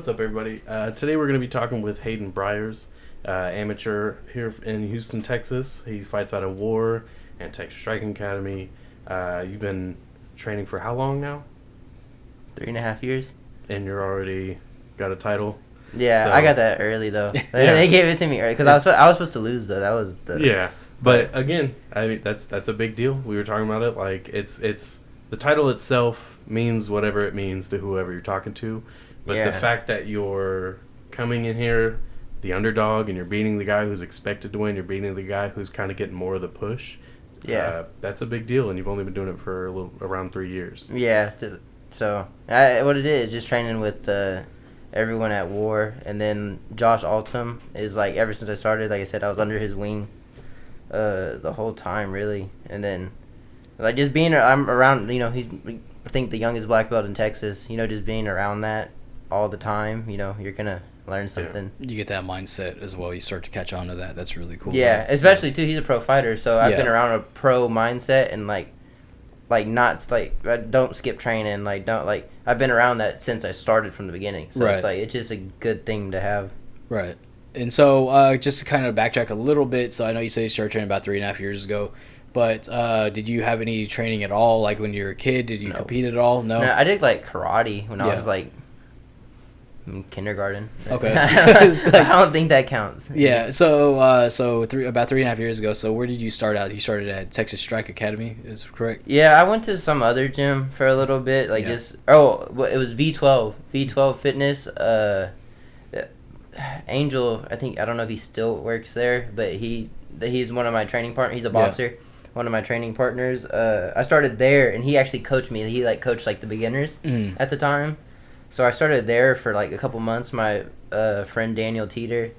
What's up, everybody? Today we're going to be talking with Hayden Briers, amateur here in Houston, Texas. He fights out of War and Texas Striking Academy. You've been training for how long now? 3.5 years. And you're already got a title? Yeah, So, I got that early, though. They gave it to me early, because I was supposed to lose, though. That was the... Yeah, but again, I mean, that's a big deal. We were talking about it. Like, it's the title itself means whatever it means to whoever you're talking to. But the fact that you're coming in here, the underdog, and you're beating the guy who's expected to win, you're beating the guy who's kind of getting more of the push. Yeah, that's a big deal, and you've only been doing it for around 3 years. Yeah, so what it is, just training with everyone at War, and then Josh Altum is like, ever since I started, like I said, I was under his wing the whole time, really, and then like just I'm around, he's I think the youngest black belt in Texas, just being around that all the time, you're gonna learn something. You get that mindset as well. You start to catch on to that. That's really cool. Yeah, right? Especially too. He's a pro fighter, so I've been around a pro mindset and don't skip training. I've been around that since I started from the beginning. So it's just a good thing to have. Right. And so just to kind of backtrack a little bit. So I know you said you started training about 3.5 years ago. But did you have any training at all? Like when you were a kid, did you compete at all? No, I did karate when I was in kindergarten. Okay, I don't think that counts. Yeah, so about 3.5 years ago. So where did you start out? You started at Texas Strike Academy, is correct? Yeah, I went to some other gym for a little bit, it was V12 Fitness. Angel, I don't know if he still works there, but he's one of my training partners. He's a boxer. Yeah. One of my training partners. I started there, and he actually coached me. He coached the beginners at the time. So I started there for a couple months. My friend Daniel Teeter,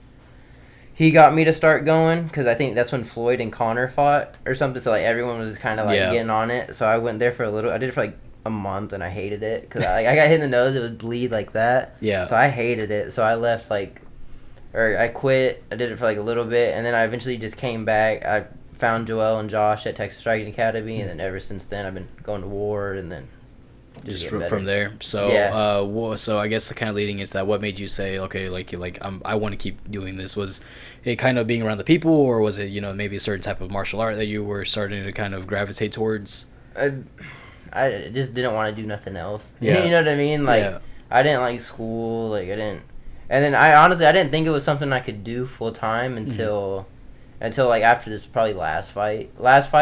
he got me to start going because I think that's when Floyd and Connor fought or something. So everyone was kind of getting on it. So I went there for a little. I did it for a month, and I hated it because I got hit in the nose. It would bleed like that. Yeah. So I hated it. So I left or I quit. I did it for a little bit, and then I eventually just came back. I found Joel and Josh at Texas Striking Academy, and then ever since then I've been going to War, and then just from there. So so I guess kind of leading into that, what made you say, okay, I want to keep doing this? Was it kind of being around the people, or was it maybe a certain type of martial art that you were starting to kind of gravitate towards? I just didn't want to do nothing else. Yeah. You know what I mean? I didn't like school. I didn't. And then I didn't think it was something I could do full time until after this probably last fight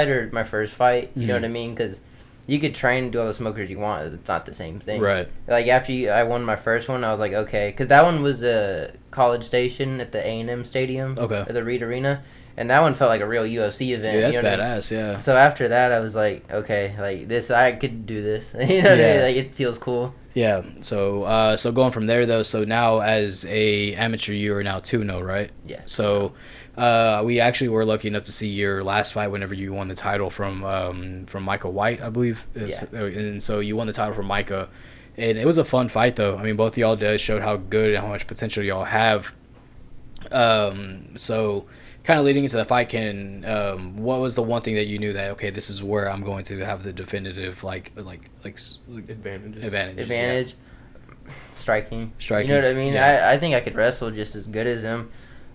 or my first fight. You know what I mean? Because you could train and do all the smokers you want. It's not the same thing. Right. After I won my first one, I was like, okay, because that one was a College Station at the A&M Stadium. Okay. At the Reed Arena, and that one felt like a real UFC event. Yeah, that's badass. Yeah. So after that, I was like, okay, this I could do this. What I mean? It feels cool. Yeah, so going from there though, so now as a amateur, you are now 2-0, right? Yeah. So we actually were lucky enough to see your last fight whenever you won the title from Micah White, I believe. Yeah. And so you won the title from Micah, and it was a fun fight though. I mean, both of y'all showed how good and how much potential y'all have. So kind of leading into the fight, what was the one thing that you knew that, okay, this is where I'm going to have the definitive advantage? Yeah. Striking. You know what I mean? Yeah. I think I could wrestle just as good as him,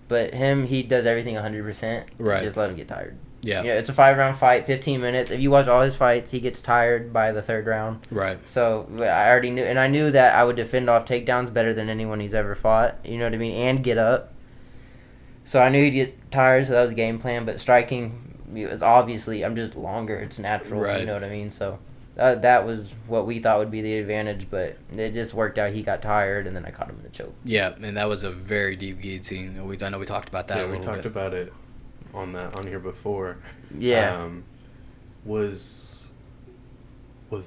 but he does everything 100%. Right. Just let him get tired. Yeah. It's a 5-round fight, 15 minutes. If you watch all his fights, he gets tired by the 3rd round. Right. So I already knew, and I knew that I would defend off takedowns better than anyone he's ever fought. You know what I mean? And get up. So I knew he'd get tired, so that was the game plan. But striking is obviously, I'm just longer. It's natural. Right. You know what I mean? So that was what we thought would be the advantage, but it just worked out. He got tired, and then I caught him in the choke. Yeah, and that was a very deep guillotine. I know we talked about that a little bit. Yeah, we talked about it on here before. Yeah. Was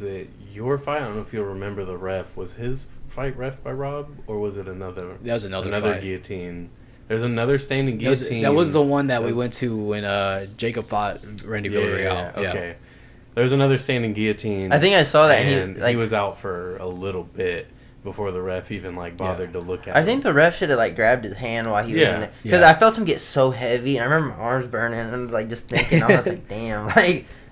it your fight? I don't know if you'll remember the ref. Was his fight ref by Rob, or was it another? That was another fight. Guillotine. There's another standing guillotine. That was the one that we went to when Jacob fought Randy Villarreal. Yeah, okay. There's another standing guillotine. I think I saw that, and he was out for a little bit before the ref even bothered to look at him. I think the ref should have grabbed his hand while he was in there, because I felt him get so heavy, and I remember my arms burning, and just thinking, I was like, damn,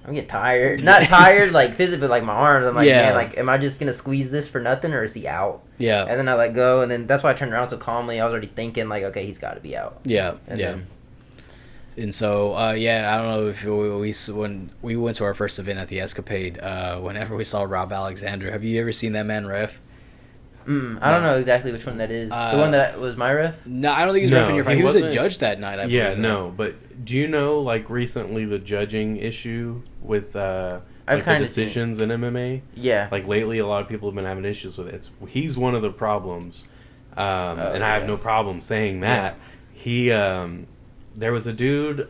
I'm getting tired. Not tired, like, physically, but, like, my arms. I'm like, man, like, am I just going to squeeze this for nothing, or is he out? Yeah. And then I let go, and then that's why I turned around so calmly. I was already thinking, like, okay, he's got to be out. Yeah, and then, and so, I don't know if when we went to our first event at the Escapade, whenever we saw Rob Alexander, have you ever seen that man ref? I don't know exactly which one that is. The one that was my ref? No, I don't think he was reffing your fight. He was a judge that night, I believe. Yeah, no, but do you know, like, recently the judging issue with like the decisions in MMA? Yeah. Like, lately a lot of people have been having issues with it. He's one of the problems, and I have no problem saying that. Yeah. He, there was a dude,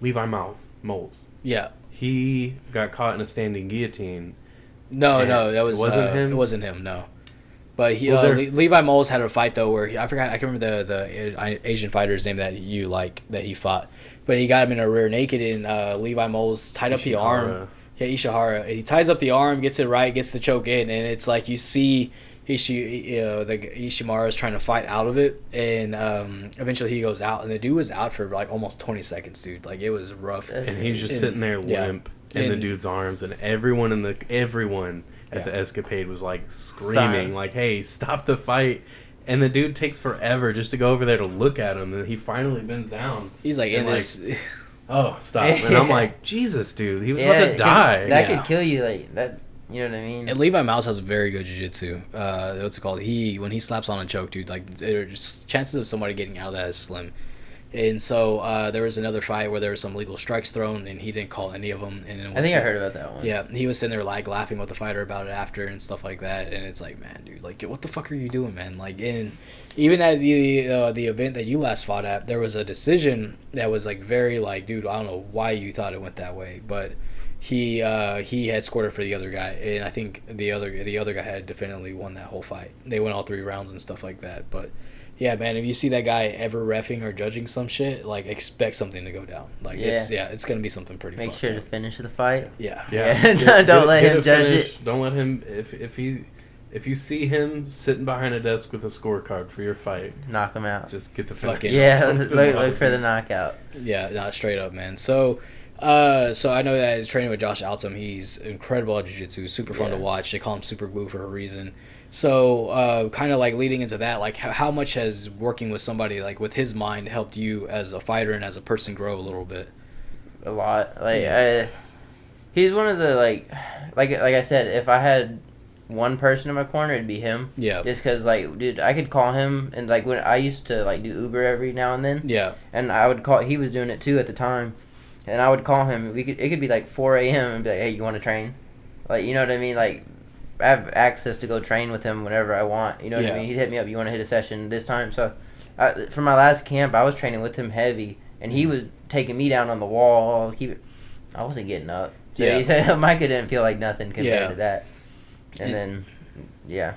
Levi Moles. Yeah. He got caught in a standing guillotine. No, that wasn't him. It wasn't him. No, but he Levi Moles had a fight though where I can remember the Asian fighter's name that he fought, but he got him in a rear naked and Levi Moles tied up the arm. Yeah, Ishihara. And he ties up the arm, gets it right, gets the choke in, and it's like you see Ishimura is trying to fight out of it, and eventually he goes out, and the dude was out for like almost 20 seconds, dude. Like, it was rough. And he's just sitting there limp in the dude's arms, and everyone at the Escapade was like screaming, like, "Hey, stop the fight!" And the dude takes forever just to go over there to look at him, and he finally bends down. He's like, in this. Oh, stop! And I'm like, Jesus, dude, he was about to die. That could kill you, like that. You know what I mean? And Levi Mouse has very good jiu-jitsu. What's it called? When he slaps on a choke, dude, like, chances of somebody getting out of that is slim. And so there was another fight where there were some legal strikes thrown, and he didn't call any of them. And I think I heard about that one. Yeah, he was sitting there like laughing with the fighter about it after and stuff like that. And it's like, man, dude, like, what the fuck are you doing, man? Like, even at the event that you last fought at, there was a decision that was like very like, dude, I don't know why you thought it went that way, but he had scored it for the other guy, and I think the other guy had definitely won that whole fight. They went all 3 rounds and stuff like that. But yeah, man, if you see that guy ever reffing or judging some shit, like, expect something to go down. Like, it's gonna be something pretty. Make sure to finish the fight. Yeah. Don't let him judge it. Don't let him if you see him sitting behind a desk with a scorecard for your fight, knock him out. Just get the finish. Yeah, look for the knockout. Yeah, not straight up, man. So I know that training with Josh Altum, he's incredible at jiu-jitsu, super fun to watch. They call him Super Glue for a reason. So kind of like leading into that, like, how much has working with somebody like with his mind helped you as a fighter and as a person grow a little bit? A lot. Like, he's one of the like I said, if I had one person in my corner, it'd be him. Yeah. Just because, like, dude, I could call him, and like when I used to like do Uber every now and then. Yeah. And I would call. He was doing it too at the time, and I would call him. It could be like 4 a.m. and be like, hey, you want to train? Like, you know what I mean? Like, I have access to go train with him whenever I want. You know what I mean? He'd hit me up. You want to hit a session this time? So, for my last camp, I was training with him heavy, and he was taking me down on the wall. I wasn't getting up. So he said Micah didn't feel like nothing compared to that. And then,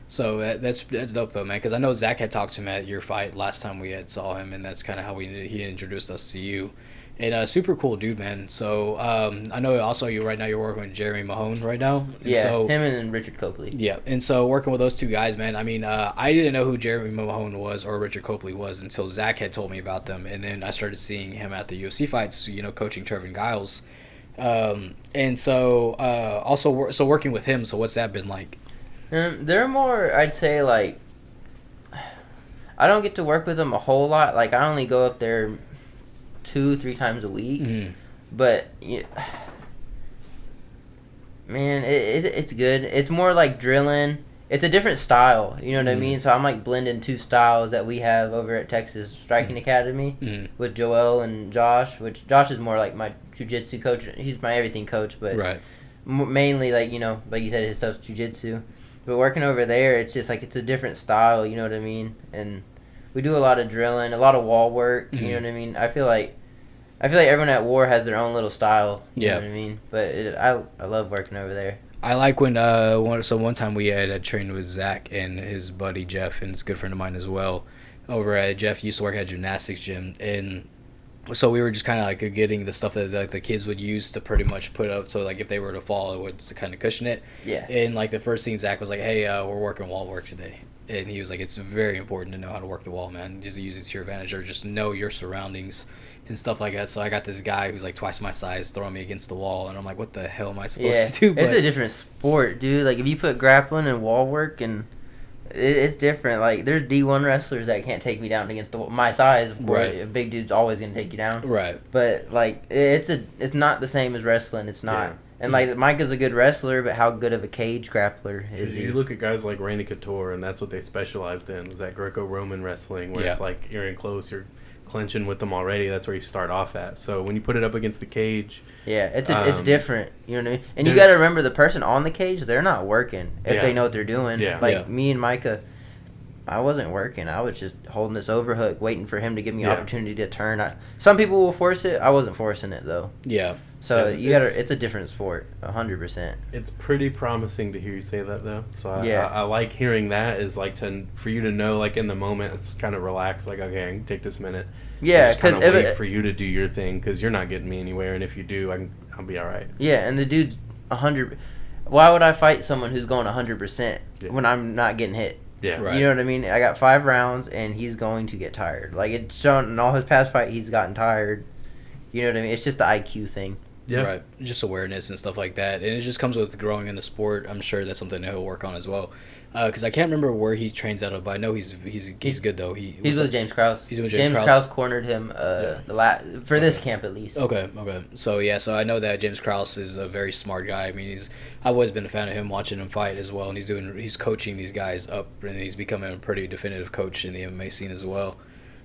So that's dope though, man. Because I know Zach had talked to him at your fight last time we had saw him, and that's kind of how he introduced us to you. And super cool dude, man. So I know also you're working with Jeremy Mahone right now. And so, him and Richard Copley. Yeah, and so working with those two guys, man. I mean, I didn't know who Jeremy Mahone was or Richard Copley was until Zach had told me about them, and then I started seeing him at the UFC fights. You know, coaching Trevin Giles. And so also so working with him, so what's that been like? They're more, I'd say, like, I don't get to work with them a whole lot. Like, I only go up there 2-3 times a week. But man, it's good. It's more like drilling. It's a different style, you know what I mean? So I'm like blending 2 styles that we have over at Texas Striking Academy with Joel and Josh, which Josh is more like my jiu-jitsu coach. He's my everything coach, but mainly, like, you know, like you said, his stuff's jiu-jitsu. But working over there, it's just like, it's a different style, you know what I mean? And we do a lot of drilling, a lot of wall work, you know what I mean? I feel like everyone at War has their own little style, you know what I mean? But I love working over there. I like when one time we had trained with Zach and his buddy Jeff, and it's a good friend of mine as well. Over at Jeff used to work at a gymnastics gym, and so we were just kind of like getting the stuff that like the kids would use to pretty much put up, so like if they were to fall, it would kind of cushion it. Yeah. And like the first thing Zach was like, "Hey, we're working wall work today," and he was like, "It's very important to know how to work the wall, man. Just use it to your advantage, or just know your surroundings." and stuff like that. So I got this guy who's like twice my size throwing me against the wall, and I'm like, what the hell am I supposed to do? But it's a different sport, dude. Like if you put grappling and wall work, and it's different. Like there's D1 wrestlers that can't take me down against my size. Of course, a big dude's always gonna take you down. Right. But like it's not the same as wrestling. It's not. Yeah. And like Micah's a good wrestler, but how good of a cage grappler is he? You look at guys like Randy Couture, and that's what they specialized in, was that Greco-Roman wrestling, where it's like you're in close, you're clinching with them already. That's where you start off at. So when you put it up against the cage, it's different. You know what I mean? And you got to remember, the person on the cage, they're not working if they know what they're doing. Yeah. Like me and Micah, I wasn't working. I was just holding this overhook, waiting for him to give me an opportunity to turn. Some people will force it. I wasn't forcing it though. Yeah. So it's a different sport, 100%. It's pretty promising to hear you say that though. So I like hearing that, is like for you to know, like in the moment, it's kind of relaxed. Like, okay, I can take this minute. Yeah, because wait for you to do your thing, because you're not getting me anywhere, and if you do, I'll be all right. Yeah, and the dude's 100. Why would I fight someone who's going 100% when I'm not getting hit? Yeah, right. You know what I mean? I got 5 rounds, and he's going to get tired. Like it's shown in all his past fight, he's gotten tired. You know what I mean? It's just the IQ thing. Yeah. Right. Just awareness and stuff like that. And it just comes with growing in the sport. I'm sure that's something that he'll work on as well. Because I can't remember where he trains out of, but I know he's good, though. He's with James Krause. He's with James Krause cornered him for this camp, at least. Okay. So I know that James Krause is a very smart guy. I mean, I've always been a fan of him, watching him fight as well. And he's coaching these guys up, and he's becoming a pretty definitive coach in the MMA scene as well.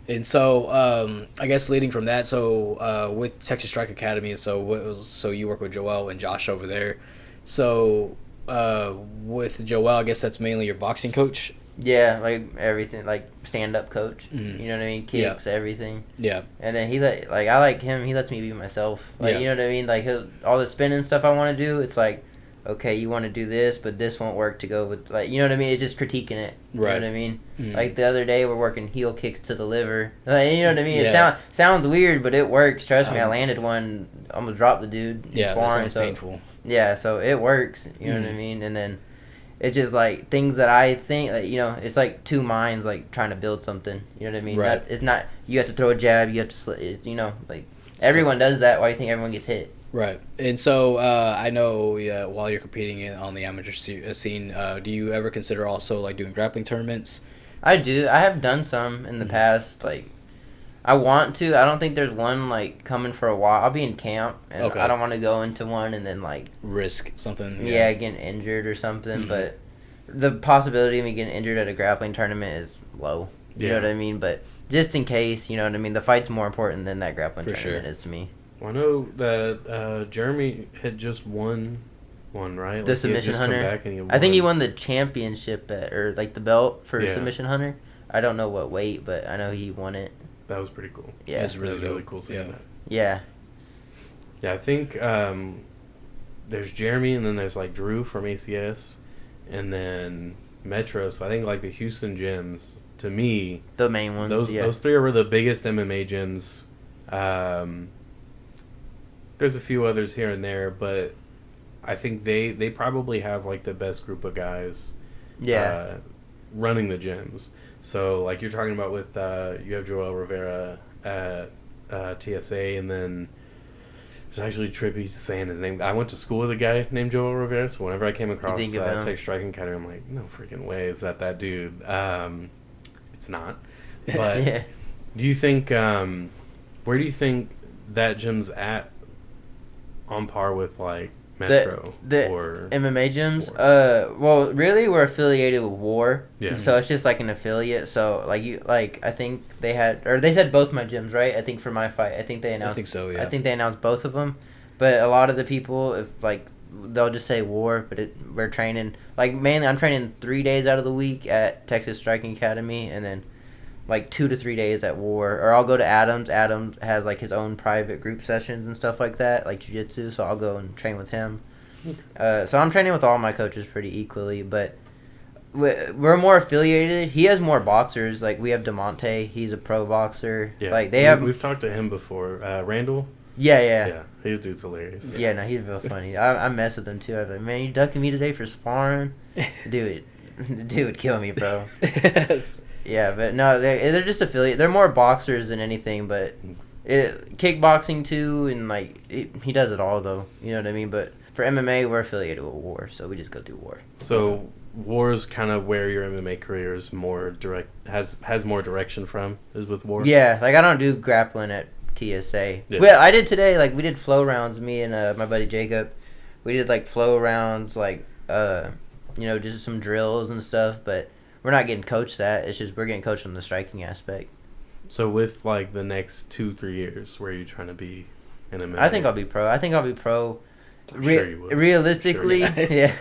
And so, I guess leading from that, so with Texas Strike Academy, so you work with Joel and Josh over there. So with Joel, I guess that's mainly your boxing coach. Yeah, like everything, like stand-up coach. Mm-hmm. You know what I mean? Kicks, everything. Yeah. And then I like him. He lets me be myself. Like you know what I mean? Like all the spinning stuff I want to do, it's like, okay, you want to do this, but this won't work to go with, like, you know what I mean? It's just critiquing it. You know what I mean? Mm-hmm. Like the other day, we're working heel kicks to the liver. Like, you know what I mean? It sounds weird, but it works. Trust me, I landed one, almost dropped the dude. Yeah, that sounds painful. Yeah, so it works. You know what I mean? And then it's just like things that I think, like, you know, it's like two minds, like trying to build something. You know what I mean? Right. It's not, you have to throw a jab, you have to, you know, like everyone does that. Why do you think everyone gets hit? Right. And so I know while you're competing on the amateur scene, do you ever consider also like doing grappling tournaments? I do. I have done some in the past. Like, I want to. I don't think there's one like coming for a while. I'll be in camp, and I don't want to go into one and then like risk something. Yeah, getting injured or something. Mm-hmm. But the possibility of me getting injured at a grappling tournament is low. You know what I mean? But just in case, you know what I mean. The fight's more important than that grappling tournament is to me. Well, I know that Jeremy had just won one, right? The Submission Hunter. I think he won the championship or like the belt for Submission Hunter. I don't know what weight, but I know he won it. That was pretty cool. Yeah, it's really cool seeing that. Yeah. Yeah, I think there's Jeremy, and then there's like Drew from ACS, and then Metro. So I think like the Houston gyms, to me, the main ones. Those three are the biggest MMA gyms. There's a few others here and there, but I think they probably have like the best group of guys running the gyms. So like you're talking about with you have Joel Rivera at TSA, and then it's actually trippy saying his name. I went to school with a guy named Joel Rivera, so whenever I came across Texas Striking Academy, I'm like, no freaking way is that dude. It's not. But do you think where do you think that gym's at on par with like Metro or MMA gyms? Well, really, we're affiliated with War, so it's just like an affiliate. So I think they said both my gyms, right? I think for my fight, I think they announced. I think so. Yeah. I think they announced both of them, but a lot of the people, if like they'll just say War, but we're training like mainly. I'm training 3 days out of the week at Texas Striking Academy, and then like 2 to 3 days at War, or I'll go to Adams. Adams has like his own private group sessions and stuff like that, like jiu-jitsu, so I'll go and train with him. So I'm training with all my coaches pretty equally, but we're more affiliated. He has more boxers. Like we have DeMonte, he's a pro boxer. Yeah, like we've talked to him before. Randall. Yeah, his dude's hilarious. Yeah, no, he's real funny. I mess with him too. I was like, man, you ducking me today for sparring? Dude would kill me, bro. Yeah, but no, they're just affiliate. They're more boxers than anything, but kickboxing too, and like he does it all though. You know what I mean? But for MMA, we're affiliated with War, so we just go through War. So War's kind of where your MMA career is more direct, has more direction from, is with War. Yeah, like I don't do grappling at TSA. Yeah. Well, I did today. Like we did flow rounds. Me and my buddy Jacob, we did like flow rounds, like just some drills and stuff. But we're not getting coached that. It's just we're getting coached on the striking aspect. So with like the next 2-3 years, where are you trying to be in MMA? I think I'll be pro. I'm sure you would. Realistically, sure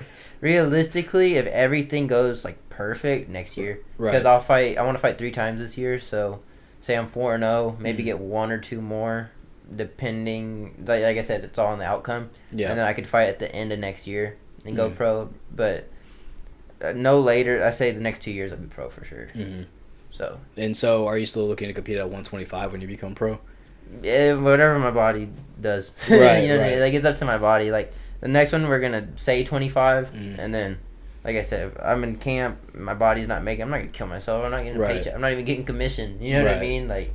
realistically, if everything goes like perfect next year, because I want to fight 3 times this year. So, say I'm 4-0, maybe get 1 or 2 more, depending. Like I said, it's all on the outcome. Yeah. And then I could fight at the end of next year and go pro. But no later. I say the next 2 years I'll be pro for sure. Mm-hmm. So are you still looking to compete at 125 when you become pro? Yeah, whatever my body does. Right. You know what I mean? Like it's up to my body. Like the next one we're gonna say 25, and then like I said, if I'm in camp, my body's not making. I'm not gonna kill myself. I'm not getting a paycheck. I'm not even getting commission. You know what I mean? Like,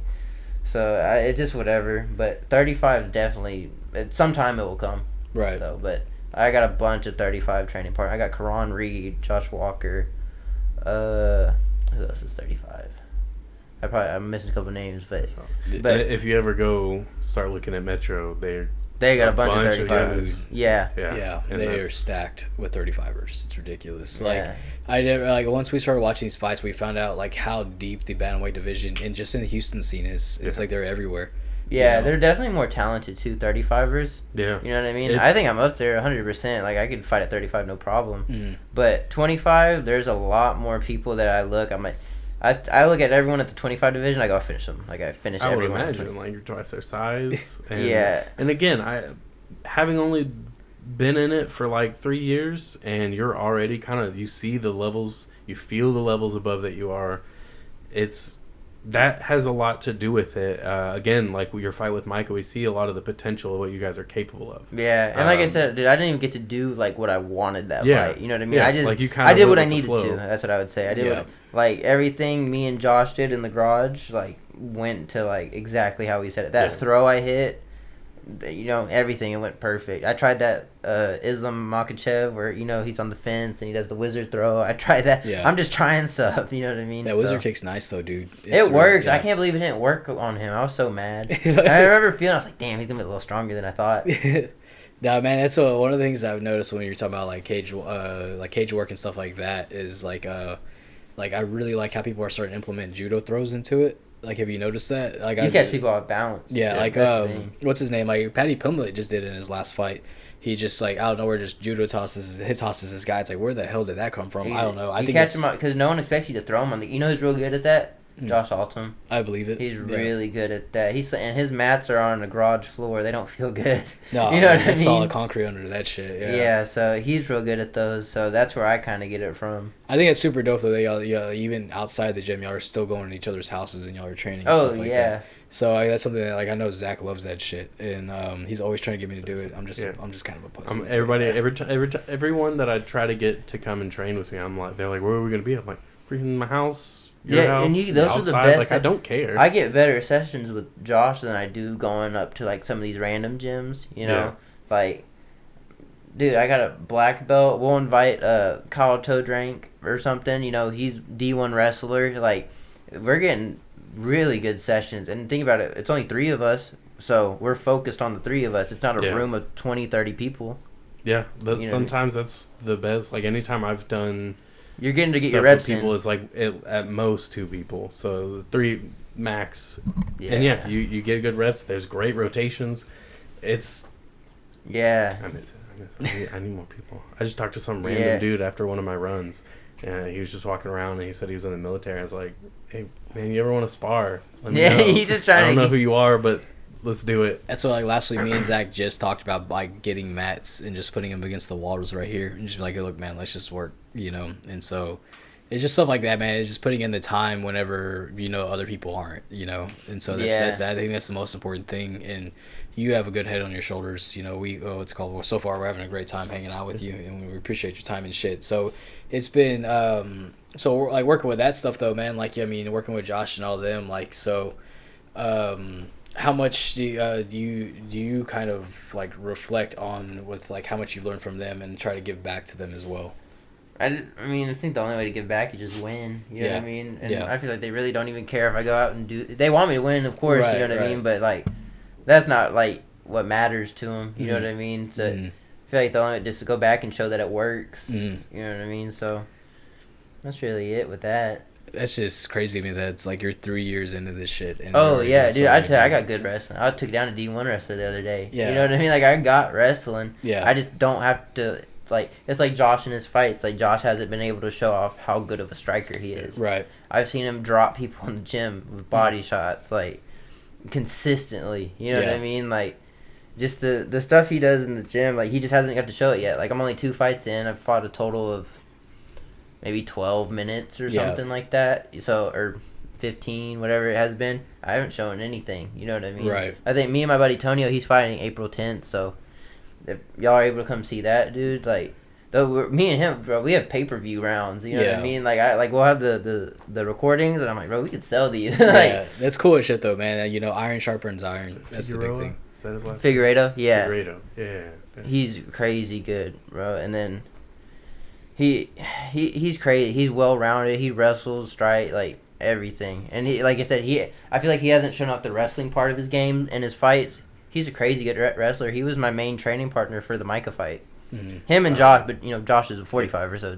so it's just whatever. But 35 is definitely. Sometime it will come. Right. So, but I got a bunch of 35 training partners. I got Karan Reed, Josh Walker. Who else is 35? I'm missing a couple names, but if you ever go start looking at Metro, they got a bunch of 35ers. Yeah, they are stacked with 35ers. It's ridiculous. Yeah. Like once we started watching these fights, we found out like how deep the bantamweight division and just in the Houston scene is. It's like they're everywhere. Yeah, they're definitely more talented too. 35ers. Yeah, you know what I mean. I think I'm up there 100%. Like I could fight at 35, no problem. Mm. But 25, there's a lot more people that I look. I'm like. I look at everyone at the 25 division. I go, I finish them. Like I finish everyone. I would imagine like you're twice their size. And, yeah. And again, having only been in it for like 3 years, and you're already you see the levels, you feel the levels above that you are. That has a lot to do with it. Again, like your fight with Micah, we see a lot of the potential of what you guys are capable of. Yeah, and like I said, dude, I didn't even get to do like what I wanted that fight. You know what I mean? Yeah, I did what I needed to. That's what I would say. I did like everything me and Josh did in the garage, like went to like exactly how we said it. That throw I hit, everything, it went perfect. I tried that Islam Makhachev where he's on the fence and he does the wizard throw. I tried that. Yeah. I'm just trying stuff. You know what I mean? That wizard kick's nice though, dude. It works. I can't believe it didn't work on him. I was so mad. I remember feeling. I was like, damn, he's gonna be a little stronger than I thought. No, man, that's one of the things I've noticed when you're talking about like cage work and stuff like that is like I really like how people are starting to implement judo throws into it. Like, have you noticed that? Like, you catch people off balance. Yeah, like what's his name? Like Paddy Pimblett just did it in his last fight. He just like out of nowhere just judo hip tosses this guy. It's like, where the hell did that come from? I don't know. I think catch him because no one expects you to throw him on the. You know who's real good at that? Josh Altum. I believe it. He's really good at that. And his mats are on the garage floor. They don't feel good. No, you know what I mean? Solid concrete under that shit. Yeah, so he's real good at those. So that's where I kind of get it from. I think it's super dope though. That even outside the gym, y'all are still going to each other's houses and y'all are training. And stuff like that. So that's something that I know Zach loves that shit, and he's always trying to get me to do it. I'm just kind of a pussy. Everyone that I try to get to come and train with me, they're like, where are we gonna be? I'm like, freaking my house. Your house, and those are the best. Like, I don't care. I get better sessions with Josh than I do going up to like some of these random gyms. Like, dude, I got a black belt. We'll invite Kyle Todrank or something. He's D1 wrestler. Like, we're getting really good sessions. And think about it, it's only 3 of us, so we're focused on the 3 of us. It's not a room of 20, 30 people. Yeah, sometimes that's the best. Like, anytime I've done. You're getting to get your reps people in. Is like at most 2 people, so 3 max. Yeah. And you get good reps. There's great rotations. It's. Yeah. I miss it. I need more people. I just talked to some random dude after one of my runs, and he was just walking around and he said he was in the military. I was like, hey man, you ever want to spar? Let me know. He's just trying. I don't know who you are, but. Let's do it. That's what, like, lastly, me and Zach just talked about, like, getting mats and just putting them against the walls right here and just be like, hey, look, man, let's just work, And so it's just stuff like that, man. It's just putting in the time whenever, other people aren't, And so that's I think that's the most important thing. And you have a good head on your shoulders. So far we're having a great time hanging out with you, and we appreciate your time and shit. So it's been, so, like, working with that stuff, though, man, like, working with Josh and all of them, like, so, How much do you kind of like reflect on with like how much you learned from them and try to give back to them as well? I mean, I think the only way to give back is just win. You know what I mean? And I feel like they really don't even care if I go out and do. They want me to win, of course. You know what I mean? But like, that's not like what matters to them. You know what I mean? So I feel like the only just to go back and show that it works. You know what I mean? So that's really it with that. That's just crazy to me that it's like you're 3 years into this shit. And dude, I got good wrestling. I took down a D1 wrestler the other day. Yeah. You know what I mean? Like, I got wrestling. Yeah. I just don't have to, like, it's like Josh in his fights. Like, Josh hasn't been able to show off how good of a striker he is. Right. I've seen him drop people in the gym with body shots, like, consistently. You know what I mean? Like, just the stuff he does in the gym, like, he just hasn't got to show it yet. Like, I'm only 2 fights in. I've fought a total of maybe 12 minutes or something like that. So, or 15, whatever it has been. I haven't shown anything. You know what I mean? Right. I think me and my buddy Tonio, he's fighting April 10th. So, if y'all are able to come see that, dude, like, me and him, bro, we have pay-per-view rounds. You know what I mean? Like, we'll have the recordings, and I'm like, bro, we could sell these. Like, that's cool as shit, though, man. You know, iron sharpens iron. That's the big thing. Is that his last Figueiredo? Yeah. Figueiredo. Yeah. He's crazy good, bro. And then he's crazy. He's well-rounded. He wrestles, strike, like, everything. And he, like I said, I feel like he hasn't shown off the wrestling part of his game in his fights. He's a crazy good wrestler. He was my main training partner for the Micah fight. Him and Josh, but, you know, Josh is a 45er, so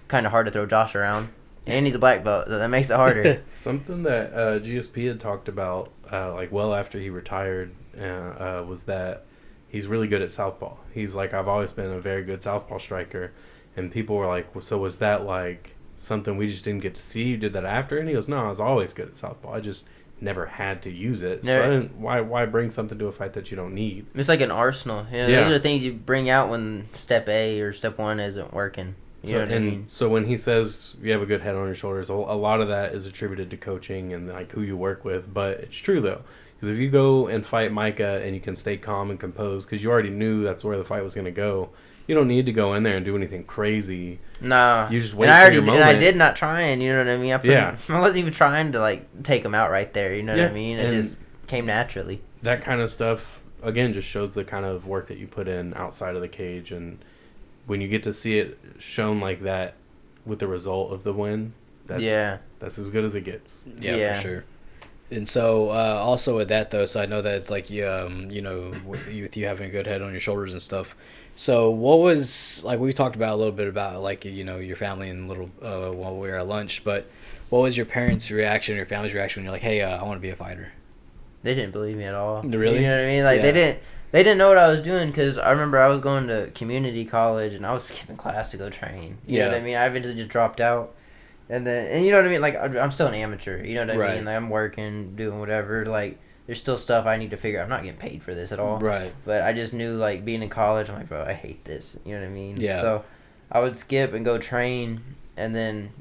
kind of hard to throw Josh around. And he's a black belt, so that makes it harder. Something that GSP had talked about, like, well after he retired, was that he's really good at southpaw. He's like, I've always been a very good southpaw striker. And people were like, well, so was that, like, something we just didn't get to see? You did that after? And he goes, no, I was always good at southpaw. I just never had to use it. So I didn't, why bring something to a fight that you don't need? It's like an arsenal. You know, those are the things you bring out when step A or step 1 isn't working. You know what I mean? So when he says you have a good head on your shoulders, a lot of that is attributed to coaching and, like, who you work with. But it's true, though. Because if you go and fight Micah and you can stay calm and composed because you already knew that's where the fight was going to go, you don't need to go in there and do anything crazy. No. You just wait for your moment. And I did not try, you know what I mean? I wasn't even trying to, like, take him out right there, you know what I mean? It just came naturally. That kind of stuff, again, just shows the kind of work that you put in outside of the cage. And when you get to see it shown like that with the result of the win, that's as good as it gets. Yeah, for sure. And so, also with that, though, so I know that, like, you know, with you having a good head on your shoulders and stuff, so what was, like, we talked about a little bit about, like, you know, your family and little, while we were at lunch, but what was your parents' reaction, your family's reaction when you're like, hey, I want to be a fighter? They didn't believe me at all. Really? You know what I mean? Like, they didn't know what I was doing, because I remember I was going to community college, and I was skipping class to go train. You know what I mean? I eventually just dropped out. And you know what I mean? Like, I'm still an amateur. You know what I mean? Like, I'm working, doing whatever. Like, there's still stuff I need to figure out. I'm not getting paid for this at all. Right. But I just knew, like, being in college, I'm like, bro, I hate this. You know what I mean? Yeah. So I would skip and go train. And then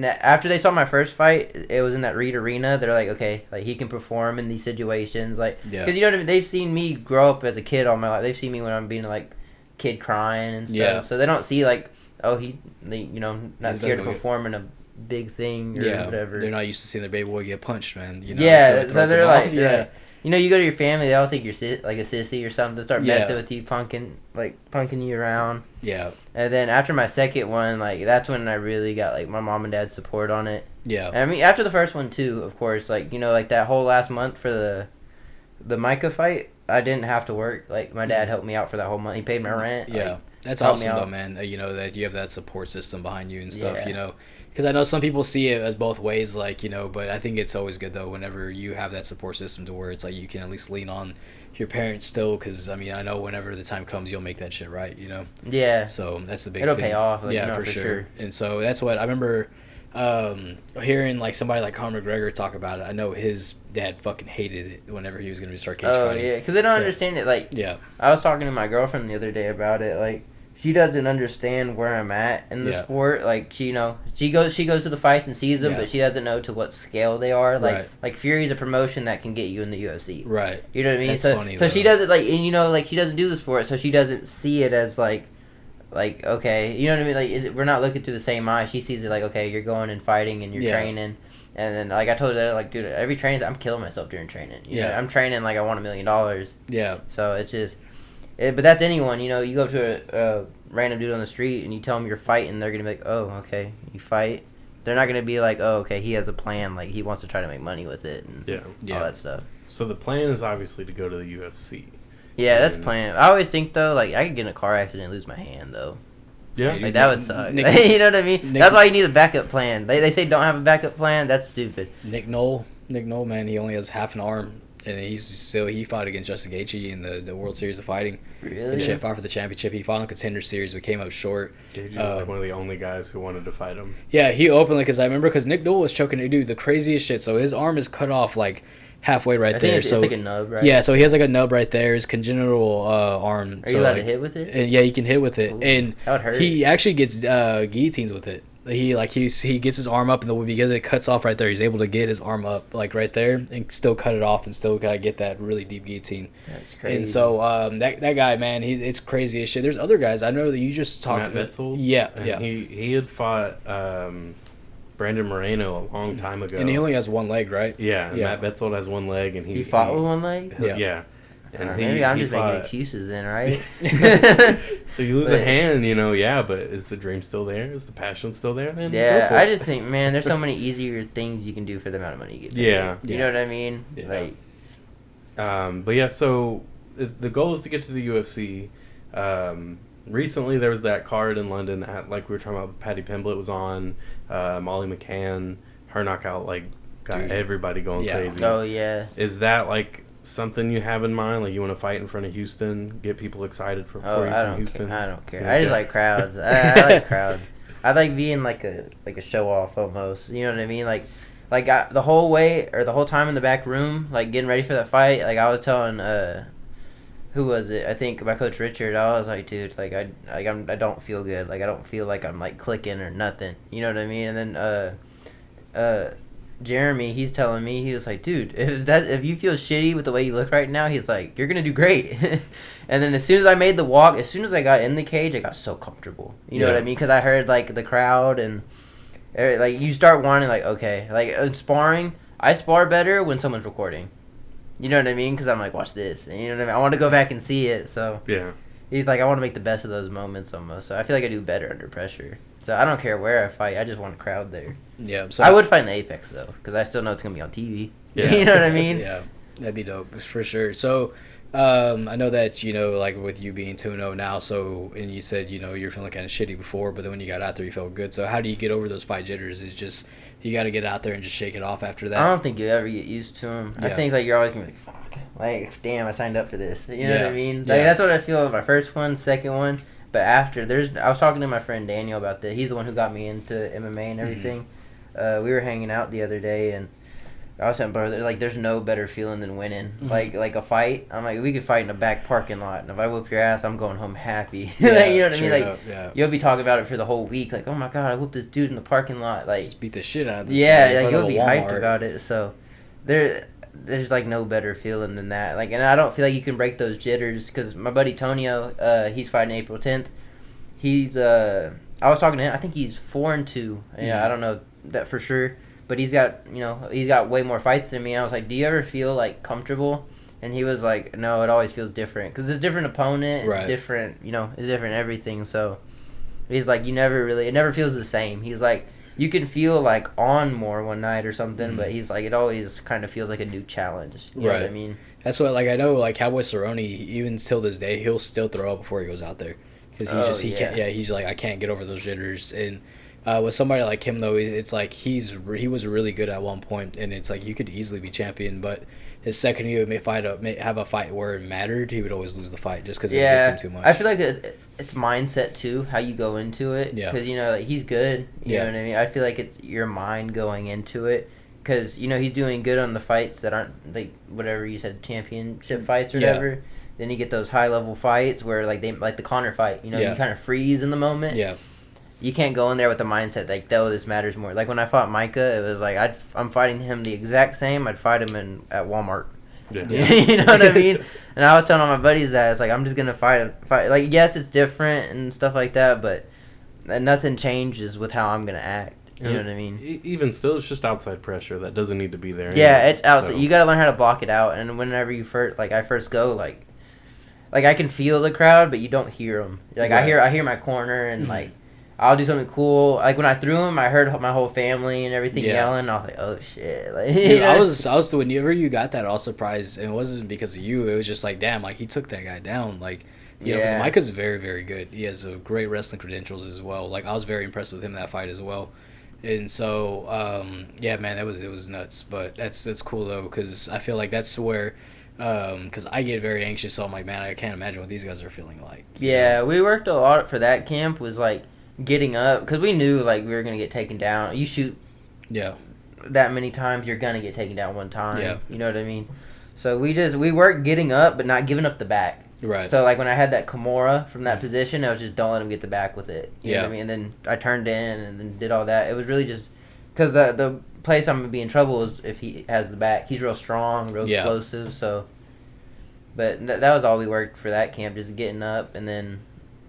after they saw my first fight, it was in that Reed Arena. They're like, okay, like, he can perform in these situations. Like, because, you know what I mean? They've seen me grow up as a kid all my life. They've seen me when I'm being, like, kid crying and stuff. Yeah. So they don't see, like, oh, he's not scared to perform in a big thing or whatever. They're not used to seeing their baby boy get punched, man. You know, so they're like, you know, you go to your family, they all think you're like a sissy or something. They start messing with you, punking you around. Yeah. And then after my second one, like, that's when I really got, like, my mom and dad's support on it. Yeah. And I mean, after the first one too, of course, like, you know, like, that whole last month for the Micah fight, I didn't have to work. Like, my dad helped me out for that whole month. He paid my rent. Yeah. Like, that's awesome, though, man. You know, that you have that support system behind you and stuff, you know. Because I know some people see it as both ways, like, you know, but I think it's always good, though, whenever you have that support system to where it's like you can at least lean on your parents still. Because, I mean, I know whenever the time comes, you'll make that shit right, you know. Yeah. So that's the big thing. It'll pay off. Like, yeah, for sure. And so that's what I remember hearing, like, somebody like Conor McGregor talk about it. I know his dad fucking hated it whenever he was going to start cage fighting. Oh, yeah, because they don't understand it. Like, I was talking to my girlfriend the other day about it, like, she doesn't understand where I'm at in the sport. Like, she, you know, she goes to the fights and sees them, but she doesn't know to what scale they are. Like, like, Fury's a promotion that can get you in the UFC. Right. You know what I mean? That's funny, so she doesn't, like, and, you know, like, she doesn't do the sport, so she doesn't see it as, like, okay, you know what I mean? Like, we're not looking through the same eye. She sees it like, okay, you're going and fighting and you're training. And then, like, I told her, like, dude, every training, I'm killing myself during training. You know, I'm training like I want $1 million. Yeah. So it's just, but that's anyone. You know, you go to a random dude on the street and you tell them you're fighting, they're gonna be like, oh, okay, you fight. They're not gonna be like, oh, okay, he has a plan. Like, he wants to try to make money with it and all that stuff. So the plan is obviously to go to the UFC. Yeah, that's the plan. I always think though, like, I could get in a car accident and lose my hand though. Yeah, like that would suck. You know what I mean? That's why you need a backup plan. They say don't have a backup plan. That's stupid. Nick Knoll, man, he only has half an arm, and he fought against Justin Gaethje in the World Series of Fighting. Really? And fought for the championship. He fought in the Contender Series, but came up short. Gaethje was like one of the only guys who wanted to fight him. Yeah, he openly, because I remember Nick Knoll was choking a dude the craziest shit. So his arm is cut off like halfway right there. It's like a nub, right? Yeah, so he has like a nub right there. His congenital arm. Are you allowed to hit with it? Yeah, he can hit with it. Ooh, and that would hurt. He actually gets guillotines with it. He gets his arm up, and because it cuts off right there, he's able to get his arm up like right there and still cut it off and still gotta get that really deep guillotine. That's crazy. And so that guy, man, it's crazy as shit. There's other guys I know that you just talked about. Betzel? Yeah. He had fought Brandon Moreno a long time ago, and he only has one leg, right? Yeah. Matt Betzel has one leg, and he fought with one leg. Yeah. And maybe I'm just making excuses then, right? So you lose a hand, but is the dream still there? Is the passion still there? Then I just think, man, there's so many easier things you can do for the amount of money you get paid. You know what I mean? Yeah. But yeah, so the goal is to get to the UFC. Recently, there was that card in London, like we were talking about, Patty Pimblett was on, Molly McCann, her knockout, got everybody going crazy. Oh, yeah. Is that, something you have in mind? Like, you want to fight in front of Houston, get people excited for you from Houston? I don't care. I just like crowds. I like crowds. I like being like a show off almost. You know what I mean? The whole way or the whole time in the back room, getting ready for that fight. I was telling who was it? I think my coach Richard. I was like, dude, I don't feel good. I don't feel like I'm clicking or nothing. You know what I mean? And then Jeremy, he's telling me, he was like, dude, if you feel shitty with the way you look right now, he's like, you're gonna do great. And then as soon as I made the walk, as soon as I got in the cage, I got so comfortable. You know what I mean? Because I heard the crowd and you start wanting okay, in sparring, I spar better when someone's recording. You know what I mean? Because I'm like, watch this, and you know what I mean. I want to go back and see it. So yeah, he's like, I want to make the best of those moments almost. So I feel like I do better under pressure. So I don't care where I fight. I just want a crowd there. Yeah. So I would fight in the Apex though, because I still know it's gonna be on TV. Yeah. You know what I mean? Yeah, that'd be dope for sure. So I know that with you being 2-0 now. So and you said you're feeling kind of shitty before, but then when you got out there, you felt good. So how do you get over those fight jitters? Is just you got to get out there and just shake it off after that. I don't think you ever get used to them. Yeah. I think you're always gonna be fuck, damn, I signed up for this. You know what I mean? That's what I feel with my first one, second one. But after, I was talking to my friend Daniel about that. He's the one who got me into MMA and everything. Mm-hmm. We were hanging out the other day, and I was saying, bro, there's no better feeling than winning. Mm-hmm. Like a fight. I'm like, we could fight in a back parking lot, and if I whoop your ass, I'm going home happy. Yeah, you know what I mean? You'll be talking about it for the whole week. Oh my god, I whooped this dude in the parking lot. Just beat the shit out of this guy. You'll be hyped about it. So there's no better feeling than that. And I don't feel like you can break those jitters, because my buddy Tonio, he's fighting April 10th. He's I was talking to him. I think he's 4-2. Yeah, I don't know that for sure, but he's got way more fights than me. And I was like, do you ever feel comfortable? And he was like, no, it always feels different, because it's a different opponent. It's different, it's different everything. So he's like, it never feels the same. He's like, you can feel on more one night or something, but he's like, it always kind of feels like a new challenge. You know what I mean? That's what I know. Cowboy Cerrone, even till this day, he'll still throw up before he goes out there. Because can't. Yeah, he's like, I can't get over those jitters. And with somebody like him though, it's like he was really good at one point, and it's like you could easily be champion, but his second he would have a fight where it mattered, he would always lose the fight just because it hits him too much. I feel like it's mindset too, how you go into it. Yeah. Because he's good. You know what I mean. I feel like it's your mind going into it. Because he's doing good on the fights that aren't whatever you said, championship fights or whatever. Then you get those high level fights where the Conor fight, you kind of freeze in the moment. Yeah. You can't go in there with the mindset this matters more. When I fought Micah, it was I'm fighting him the exact same. I'd fight him at Walmart. Yeah. You know what I mean? And I was telling all my buddies that it's I'm just gonna fight. Yes, it's different and stuff like that, but nothing changes with how I'm gonna act. You know what I mean? Even still, it's just outside pressure that doesn't need to be there. Yeah, anyway, it's outside. So. You got to learn how to block it out. And whenever you I first go, like I can feel the crowd, but you don't hear them. Like right. I hear my corner, and like I'll do something cool. Like when I threw him, I heard my whole family and everything yelling. I was like, oh shit! Like, dude, I was whenever you got that, I was surprised. And it wasn't because of you. It was just like, damn, like he took that guy down. Like, you know, because Micah's very, very good. He has a great wrestling credentials as well. Like I was very impressed with him in that fight as well. And so, yeah, man, it was nuts. But that's cool though, because I feel like that's where. Because I get very anxious, so I'm like, man, I can't imagine what these guys are feeling like. Yeah, we worked a lot for that camp. Was like getting up because we knew like we were gonna get taken down. You shoot, that many times, you're gonna get taken down one time. Yeah, you know what I mean. So we worked getting up, but not giving up the back. Right. So like when I had that Kimura from that position, I was just don't let him get the back with it. You know what I mean. And then I turned in and then did all that. It was really just because the place I'm gonna be in trouble is if he has the back. He's real strong, real explosive. So, but that was all we worked for that camp, just getting up and then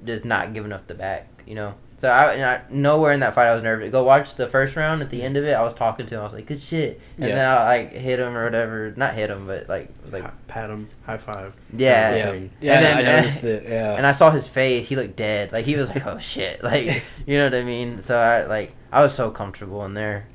just not giving up the back. You know. So I nowhere in that fight I was nervous. Go watch the first round. At the end of it, I was talking to him. I was like, "Good shit," and then I like hit him or whatever. Not hit him, but like was like pat him, high five. Yeah, yeah. And then, I noticed it. Yeah, and I saw his face. He looked dead. Like he was like, "Oh shit!" Like you know what I mean. So I was so comfortable in there.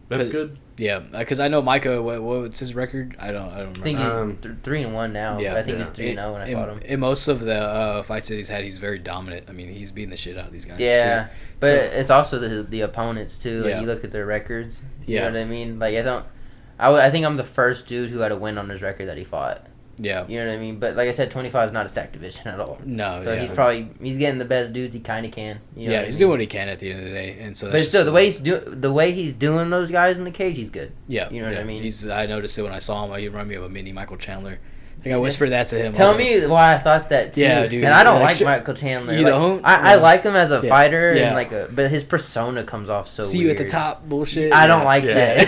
That's good. Yeah, because I know Micah. What's his record? I don't remember. I think he's 3-1 now. Yeah, but I think he's 3-0 when I fought him. In most of the fights that he's had, he's very dominant. I mean, he's beating the shit out of these guys. Yeah, too. But it's also the opponents too. Like you look at their records. You know what I mean? Like I think I'm the first dude who had a win on his record that he fought. Yeah. You know what I mean? But like I said, 25 is not a stacked division at all. No. So he's getting the best dudes he kind of can. You know he's doing what he can at the end of the day, and so. But still, the way he's doing those guys in the cage, he's good. Yeah. You know what I mean? I noticed it when I saw him. He reminded me of a mini Michael Chandler. I think I whispered that to him. Tell me why I thought that too. Yeah, dude. And I don't like Michael Chandler. You don't? I like him as a fighter and but his persona comes off so See weird. You at the top bullshit. I don't like that.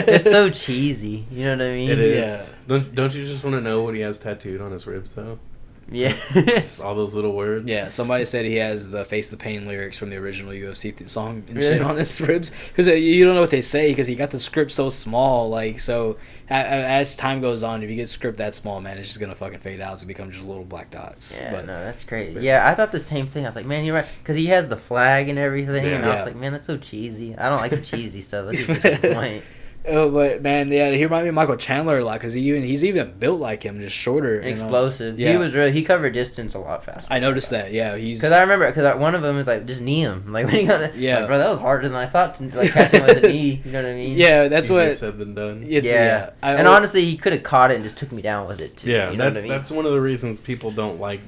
It's so cheesy. You know what I mean? It is. Yeah. Don't you just want to know what he has tattooed on his ribs though? Yeah. All those little words. Yeah, somebody said he has the Face the Pain lyrics from the original UFC song and shit on his ribs. Because you don't know what they say because he got the script so small. Like, so as time goes on, if you get script that small, man, it's just going to fucking fade out. It's become just little black dots. Yeah, no, that's crazy. Yeah, I thought the same thing. I was like, man, you're right. Because he has the flag and everything. And I was like, man, that's so cheesy. I don't like the cheesy stuff. That's just a good point. Oh, but man, he reminded me of Michael Chandler a lot because he's even built like him, just shorter, explosive. He covered distance a lot faster. I noticed that. Yeah, because I remember one of them was like just knee him like when he got like, bro, that was harder than I thought to like catch him with the knee. You know what I mean? Yeah, that's easier what said than done. And honestly, he could have caught it and just took me down with it too. Yeah, you know what I mean? That's one of the reasons people don't like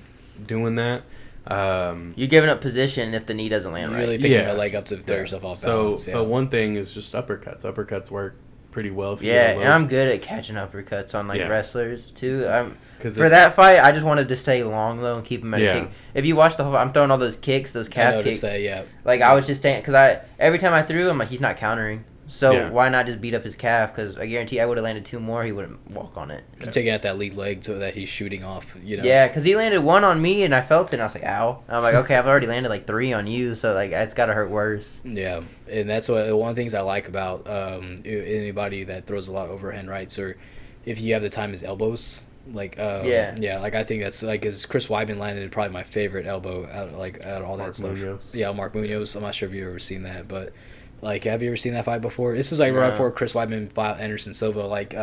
doing that. You're giving up position if the knee doesn't land right. Really picking a leg up to throw yourself off balance. So one thing is just uppercuts. Uppercuts work pretty well. If you and I'm good at catching uppercuts on wrestlers too. For that fight, I just wanted to stay long though and keep him at a kick. If you watch the whole, I'm throwing all those kicks, those calf kicks. Like I was just staying because every time I threw him, like he's not countering. So why not just beat up his calf? Because I guarantee I would have landed 2 more. He wouldn't walk on it. You're taking out that lead leg so that he's shooting off. You know. Yeah, because he landed 1 on me and I felt it. And I was like, ow. I'm like, okay, I've already landed like 3 on you, so like it's got to hurt worse. Yeah, and that's one of the things I like about anybody that throws a lot of overhand rights, or if you have the time, is elbows. Like like I think that's like as Chris Weidman landed probably my favorite elbow out of all that stuff. Munoz. Yeah, Mark Munoz. I'm not sure if you've ever seen that, but. Like, have you ever seen that fight before? This is like right before Chris Weidman fought Anderson Silva. Like,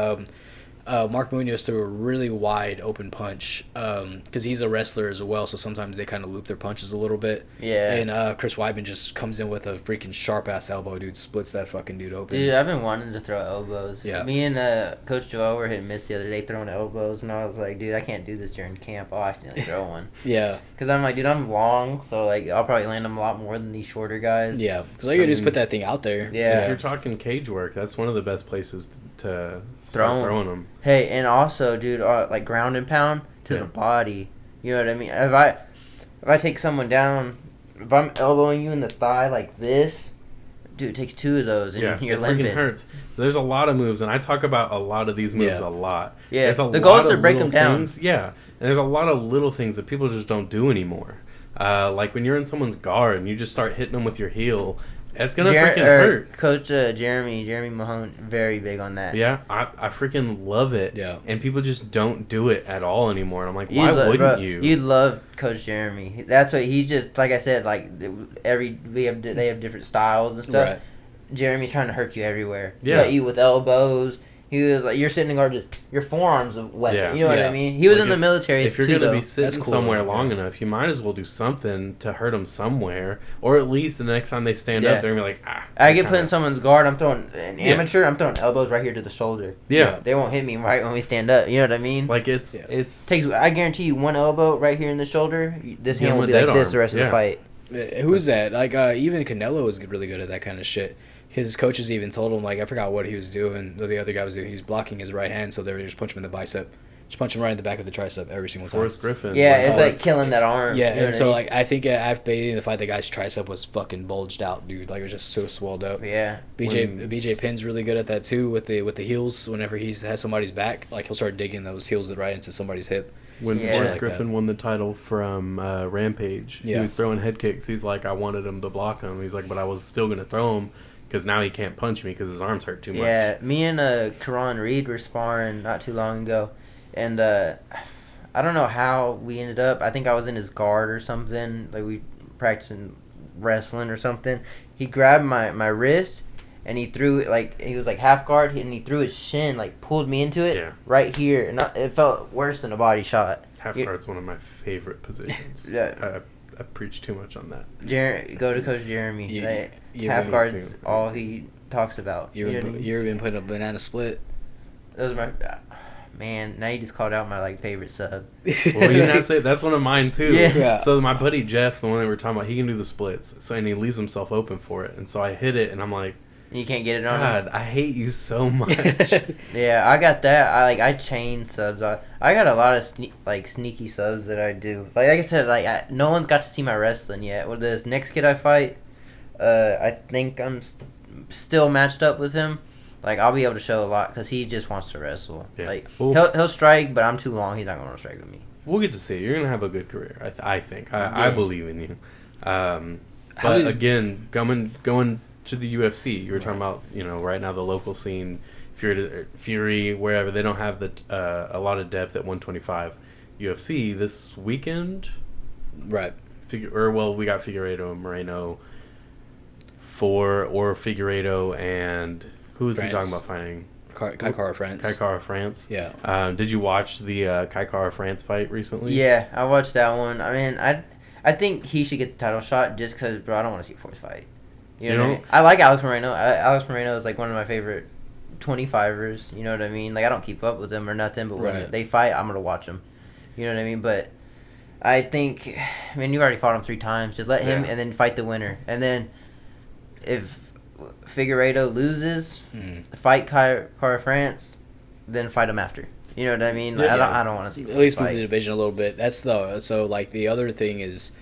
Mark Munoz threw a really wide open punch because he's a wrestler as well, so sometimes they kind of loop their punches a little bit. Yeah. And Chris Weidman just comes in with a freaking sharp-ass elbow, dude. Splits that fucking dude open. Dude, I've been wanting to throw elbows. Yeah. Me and Coach Joel were hitting mitts the other day throwing elbows, and I was like, dude, I can't do this during camp. I'll accidentally throw one. Yeah. Because I'm like, dude, I'm long, so like I'll probably land them a lot more than these shorter guys. Yeah. Because all you gotta do is put that thing out there. Yeah. If you're talking cage work, that's one of the best places to start throwing them. Hey, and also, dude, like ground and pound to the body. You know what I mean? If I take someone down, if I'm elbowing you in the thigh like this, dude, it takes 2 of those and you're limping. It hurts. There's a lot of moves, and I talk about a lot of these moves a lot. Yeah, the goal is to break them down. Yeah, and there's a lot of little things that people just don't do anymore. Like when you're in someone's guard and you just start hitting them with your heel, It's gonna freaking hurt. Coach Jeremy Mahone, very big on that. Yeah, I freaking love it. Yeah. And people just don't do it at all anymore. And I'm like, why wouldn't you? You love Coach Jeremy. That's what he's just, like I said, like they have different styles and stuff. Right. Jeremy's trying to hurt you everywhere. Yeah. Hit you with elbows. He was like, you're sitting in guard, just your forearms are wet. Yeah. You know what I mean? He was in the military. If you're going to be sitting somewhere long enough, you might as well do something to hurt them somewhere, or at least the next time they stand up, they're gonna be like, ah. I get put in someone's guard. I'm throwing an amateur. I'm throwing elbows right here to the shoulder. Yeah. They won't hit me right when we stand up. You know what I mean? Like it's takes. I guarantee you, one elbow right here in the shoulder. This hand will be like this the rest of the fight. Who's that? Like even Canelo is really good at that kind of shit. His coaches even told him, like, I forgot what he was doing, the other guy was doing. He's blocking his right hand, so they were just punch him in the bicep. Just punch him right in the back of the tricep every single time. Forrest Griffin. Yeah, it's like killing that arm. Yeah, and so, like, I think after the fight, the guy's tricep was fucking bulged out, dude. Like, it was just so swelled up. Yeah. BJ Penn's really good at that, too, with the heels. Whenever he has somebody's back, like, he'll start digging those heels right into somebody's hip. When Forrest Griffin won the title from Rampage, he was throwing head kicks. He's like, I wanted him to block him. He's like, but I was still going to throw him. Because now he can't punch me because his arms hurt too much. Yeah, me and Karan Reed were sparring not too long ago. And I don't know how we ended up. I think I was in his guard or something. Like we practicing wrestling or something. He grabbed my wrist and he threw it like he was like half guard and he threw his shin, like pulled me into it right here. And it felt worse than a body shot. Half guard's one of my favorite positions. Yeah. I preach too much on that. Go to Coach Jeremy. Half guard's all he talks about. You ever been putting a banana split? Those are my man. Now you just called out my favorite sub. Well, you not say that's one of mine too. Yeah. So my buddy Jeff, the one that we were talking about, he can do the splits. So and he leaves himself open for it. And so I hit it, and I'm like, you can't get it on. God, I hate you so much. Yeah, I got that. I chain subs. I got a lot of sneaky subs that I do. Like I said, no one's got to see my wrestling yet. With this next kid I fight, I think I'm still matched up with him. Like I'll be able to show a lot because he just wants to wrestle. Yeah. Like he'll strike, but I'm too long. He's not gonna strike with me. We'll get to see. You're gonna have a good career. I think. I believe in you. But again, going to the UFC, you were talking about, right now the local scene, Fury, wherever, they don't have a lot of depth at 125. UFC this weekend, right? We got Figueiredo and Moreno or Figueiredo and who is he talking about fighting? Kai Kara-France. Kai Kara-France. Yeah. Did you watch the Kai Kara-France fight recently? Yeah, I watched that one. I mean, I think he should get the title shot just because, bro, I don't want to see a fourth fight. You know what I mean? I like Alex Moreno. Alex Moreno is one of my favorite 25ers. You know what I mean? I don't keep up with them or nothing, but when they fight, I'm going to watch them. You know what I mean? But I think, you already fought him 3 times. Just let him and then fight the winner. And then if Figueiredo loses, fight Kara-France, then fight him after. You know what I mean? I don't want to see at least move the division a little bit. That's the other thing is,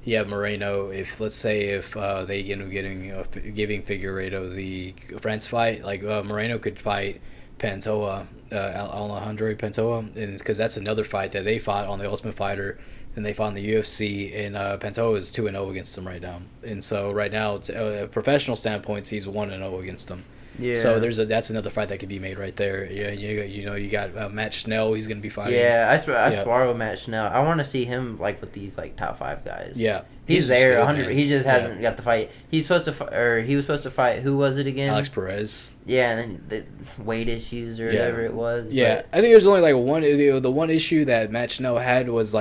Moreno. If they end up giving Figueiredo the France fight, Moreno could fight Pantoja, Alejandro Pantoja, and because that's another fight that they fought on the Ultimate Fighter, and they fought in the UFC, and Pantoja is 2-0 against them right now. And so right now, professional standpoints, he's 1-0 against them. Yeah. So that's another fight that could be made right there. Yeah, you got Matt Schnell. He's gonna be fighting. Yeah, I spar with Matt Schnell. I want to see him with these top 5 guys. Yeah, he's there 100. He just hasn't got the fight. He's supposed to he was supposed to fight. Who was it again? Alex Perez. Yeah, and then the weight issues or whatever it was. Yeah, I think there's only one. The one issue that Matt Schnell had was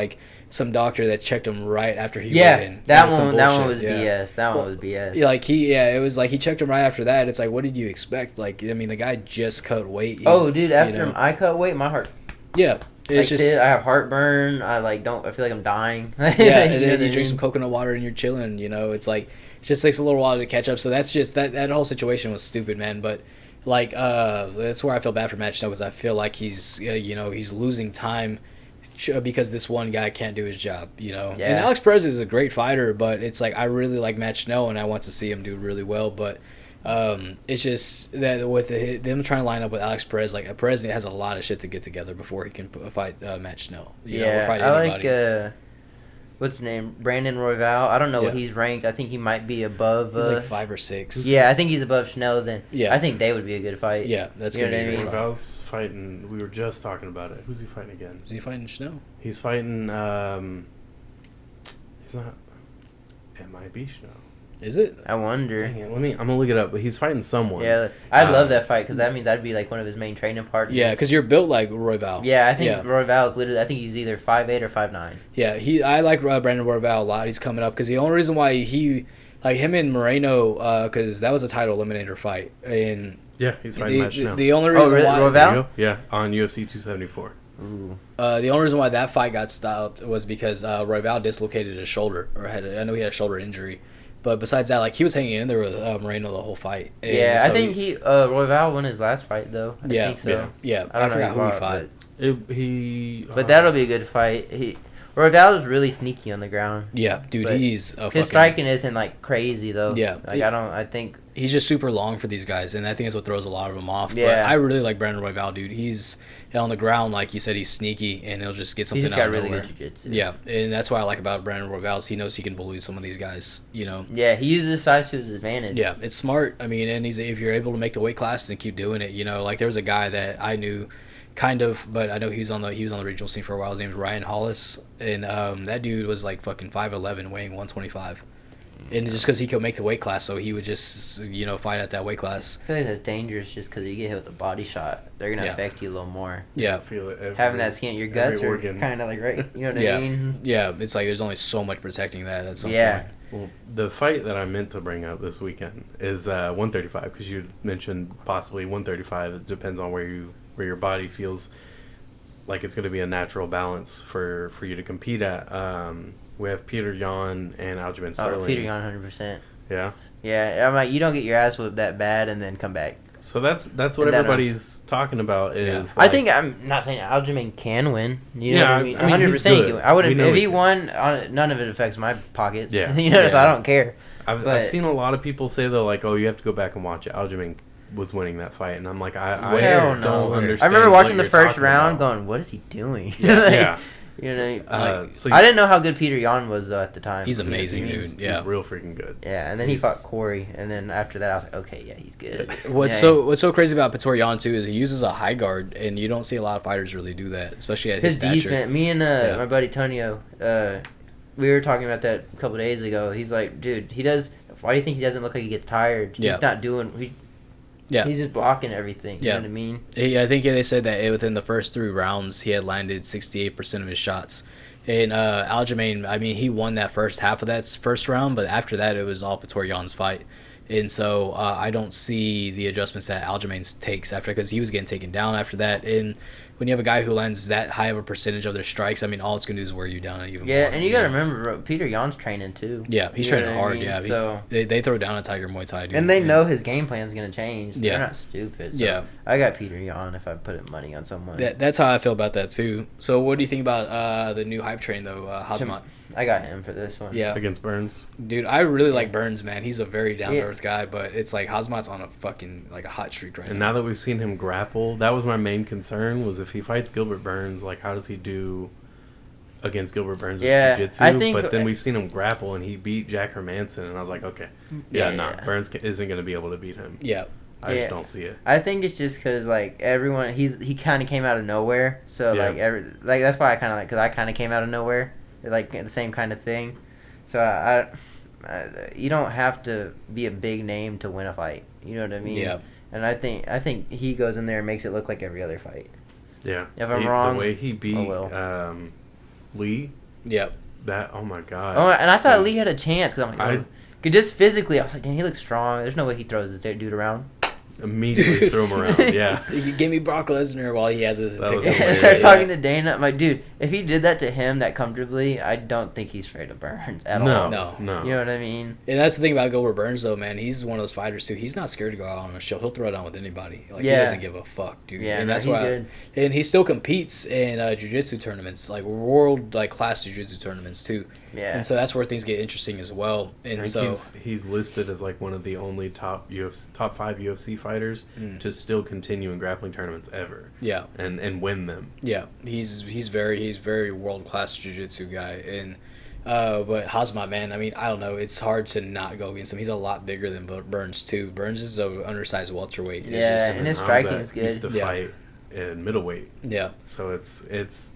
some doctor that checked him right after he went in. That one was BS. That one was BS. Yeah, it was he checked him right after that. It's what did you expect? The guy just cut weight. Dude, after I cut weight, my heart. Yeah. It's just I have heartburn. I don't. I feel like I'm dying. Yeah, and then you drink some coconut water and you're chilling. It's it just takes a little while to catch up. So that's just that whole situation was stupid, man. But that's where I feel bad for Matt Schnell because I feel like he's he's losing time because this one guy can't do his job. Yeah. And Alex Perez is a great fighter, but it's I really like Matt Schnell and I want to see him do really well, but. It's just that with them trying to line up with Alex Perez, Perez has a lot of shit to get together before he can fight Matt Schnell. Or fight anybody. what's his name? Brandon Royval. I don't know what he's ranked. I think he might be above. He's like 5 or 6. Yeah, I think he's above Schnell. Then yeah, I think they would be a good fight. Yeah, that's gonna be good. Royval's fighting. We were just talking about it. Who's he fighting again? Is he fighting Schnell? He's fighting. He's not. It might be Schnell. Is it? I wonder. Dang it, I'm gonna look it up. But he's fighting someone. Yeah, I'd love that fight because that means I'd be like one of his main training partners. Yeah, because you're built like Royval. Yeah, I think Royval is literally. I think he's either 5'8" or 5'9". Yeah, I like Brandon Royval a lot. He's coming up because the only reason why he like him and Moreno because that was a title eliminator fight and yeah, he's fighting Matt Schnell. The only reason why Royval? Yeah, on UFC 274. Ooh. The only reason why that fight got stopped was because Royval dislocated his shoulder I know he had a shoulder injury. But besides that, like he was hanging in there with Moreno the whole fight. And yeah, so I think Royval won his last fight though. I think so. Yeah. I don't know forgot who he fought. But that'll be a good fight. Royval is really sneaky on the ground. Yeah, dude, his striking isn't like crazy though. Yeah, like I think he's just super long for these guys, and I think that's what throws a lot of them off. Yeah, but I really like Brandon Royval, dude. He's on the ground, like you said, he's sneaky, and he'll just get something. He's just out got of really nowhere. good jiu-jitsu. Yeah, and that's what I like about Brandon Royval is he knows he can bully some of these guys. You know. Yeah, he uses his size to his advantage. Yeah, it's smart. I mean, and if you're able to make the weight class and keep doing it, you know, like there was a guy that I knew. Kind of, but I know he was on the regional scene for a while. His name was Ryan Hollis, and that dude was like fucking 5'11", weighing 125, and just because he could make the weight class, so he would just fight at that weight class. I feel like that's dangerous, just because you get hit with a body shot, they're gonna affect you a little more. Yeah, feel it. Having that skin at your guts are kind of like right. You know what I mean? Yeah, it's like there's only so much protecting that at some point. Well, the fight that I meant to bring up this weekend is 135 because you mentioned possibly 135. It depends on where your body feels like it's going to be a natural balance for you to compete at. We have Peter Yan and Aljamain Sterling. Oh, Peter Yan, 100%. Yeah. Yeah, I'm like, you don't get your ass whipped that bad and then come back. So that's what everybody's talking about is. I think I'm not saying Aljamain can win. You know what I mean? 100%. I wouldn't. If he won, none of it affects my pockets. Yeah. So I don't care. I've seen a lot of people say though, like, oh, you have to go back and watch it. Aljamain was winning that fight, and I'm like, I don't understand. I remember watching the first round, going, "What is he doing?" Yeah. You know, I didn't know how good Peter Yan was though at the time. He's amazing, dude. Yeah, he's real freaking good. Yeah, and then he fought Corey, and then after that, I was like, okay, yeah, he's good. What's so crazy about Peter Yan too is he uses a high guard, and you don't see a lot of fighters really do that, especially at his stature. Defense. Me and my buddy Tonio, we were talking about that a couple days ago. He's like, dude, why do you think he doesn't look like he gets tired? He's not doing. He's just blocking everything. You know what I mean? I think they said that within the first 3 rounds, he had landed 68% of his shots. And Aljamain, I mean, he won that first half of that first round, but after that, it was all Peter Yan's fight. And so I don't see the adjustments that Aljamain takes after, because he was getting taken down after that. And when you have a guy who lands that high of a percentage of their strikes, I mean, all it's going to do is wear you down even more. Yeah, and you got to remember, bro, Peter Yan's training too. Yeah, he's training hard, yeah. So they throw down a Tiger Muay Thai, dude. And they know his game plan's going to change. So yeah. They're not stupid. So I got Peter Yan if I put money on someone. That's how I feel about that too. So what do you think about the new hype train, though, Hazmat? I got him for this one. Yeah. Against Burns. Dude, I really like Burns, man. He's a very down-to-earth guy, but it's like Hazmat's on a fucking, like, a hot streak right now. And now that we've seen him grapple, that was my main concern, was if he fights Gilbert Burns, like, how does he do against Gilbert Burns' jiu-jitsu? But then we've seen him grapple, and he beat Jack Hermanson, and I was like, okay. Burns isn't going to be able to beat him. Yeah. I just don't see it. I think it's just because, like, everyone, he kind of came out of nowhere. So, like, that's why I kind of like, because I kind of came out of nowhere. Like, the same kind of thing. So, I you don't have to be a big name to win a fight. You know what I mean? Yeah. And I think he goes in there and makes it look like every other fight. Yeah. If I'm wrong, the way he beat Lee. Yep. Oh my god. Oh, and I thought Lee had a chance because I'm like, just physically, I was like, dang, he looks strong. There's no way he throws this dude around. Immediately threw him around. Yeah. Give me Brock Lesnar while he has his picture. Start talking to Dana. I'm like, dude, if he did that to him that comfortably, I don't think he's afraid of Burns at all. No. You know what I mean? And that's the thing about Gilbert Burns, though, man. He's one of those fighters too. He's not scared to go out on a show. He'll throw it down with anybody. Like he doesn't give a fuck, dude. Yeah, and that's why. good. And he still competes in jiu-jitsu tournaments, like world class jiu-jitsu tournaments too. Yeah. And so that's where things get interesting as well. And so he's listed as like one of the only top 5 UFC fighters to still continue in grappling tournaments ever. Yeah. And win them. Yeah. He's very world class jiu-jitsu guy, and But Hazmat, man, I mean, I don't know. It's hard to not go against him. He's a lot bigger than Burns too. Burns is an undersized welterweight. Yeah, and his striking is good. Used to fight in middleweight. Yeah. So it's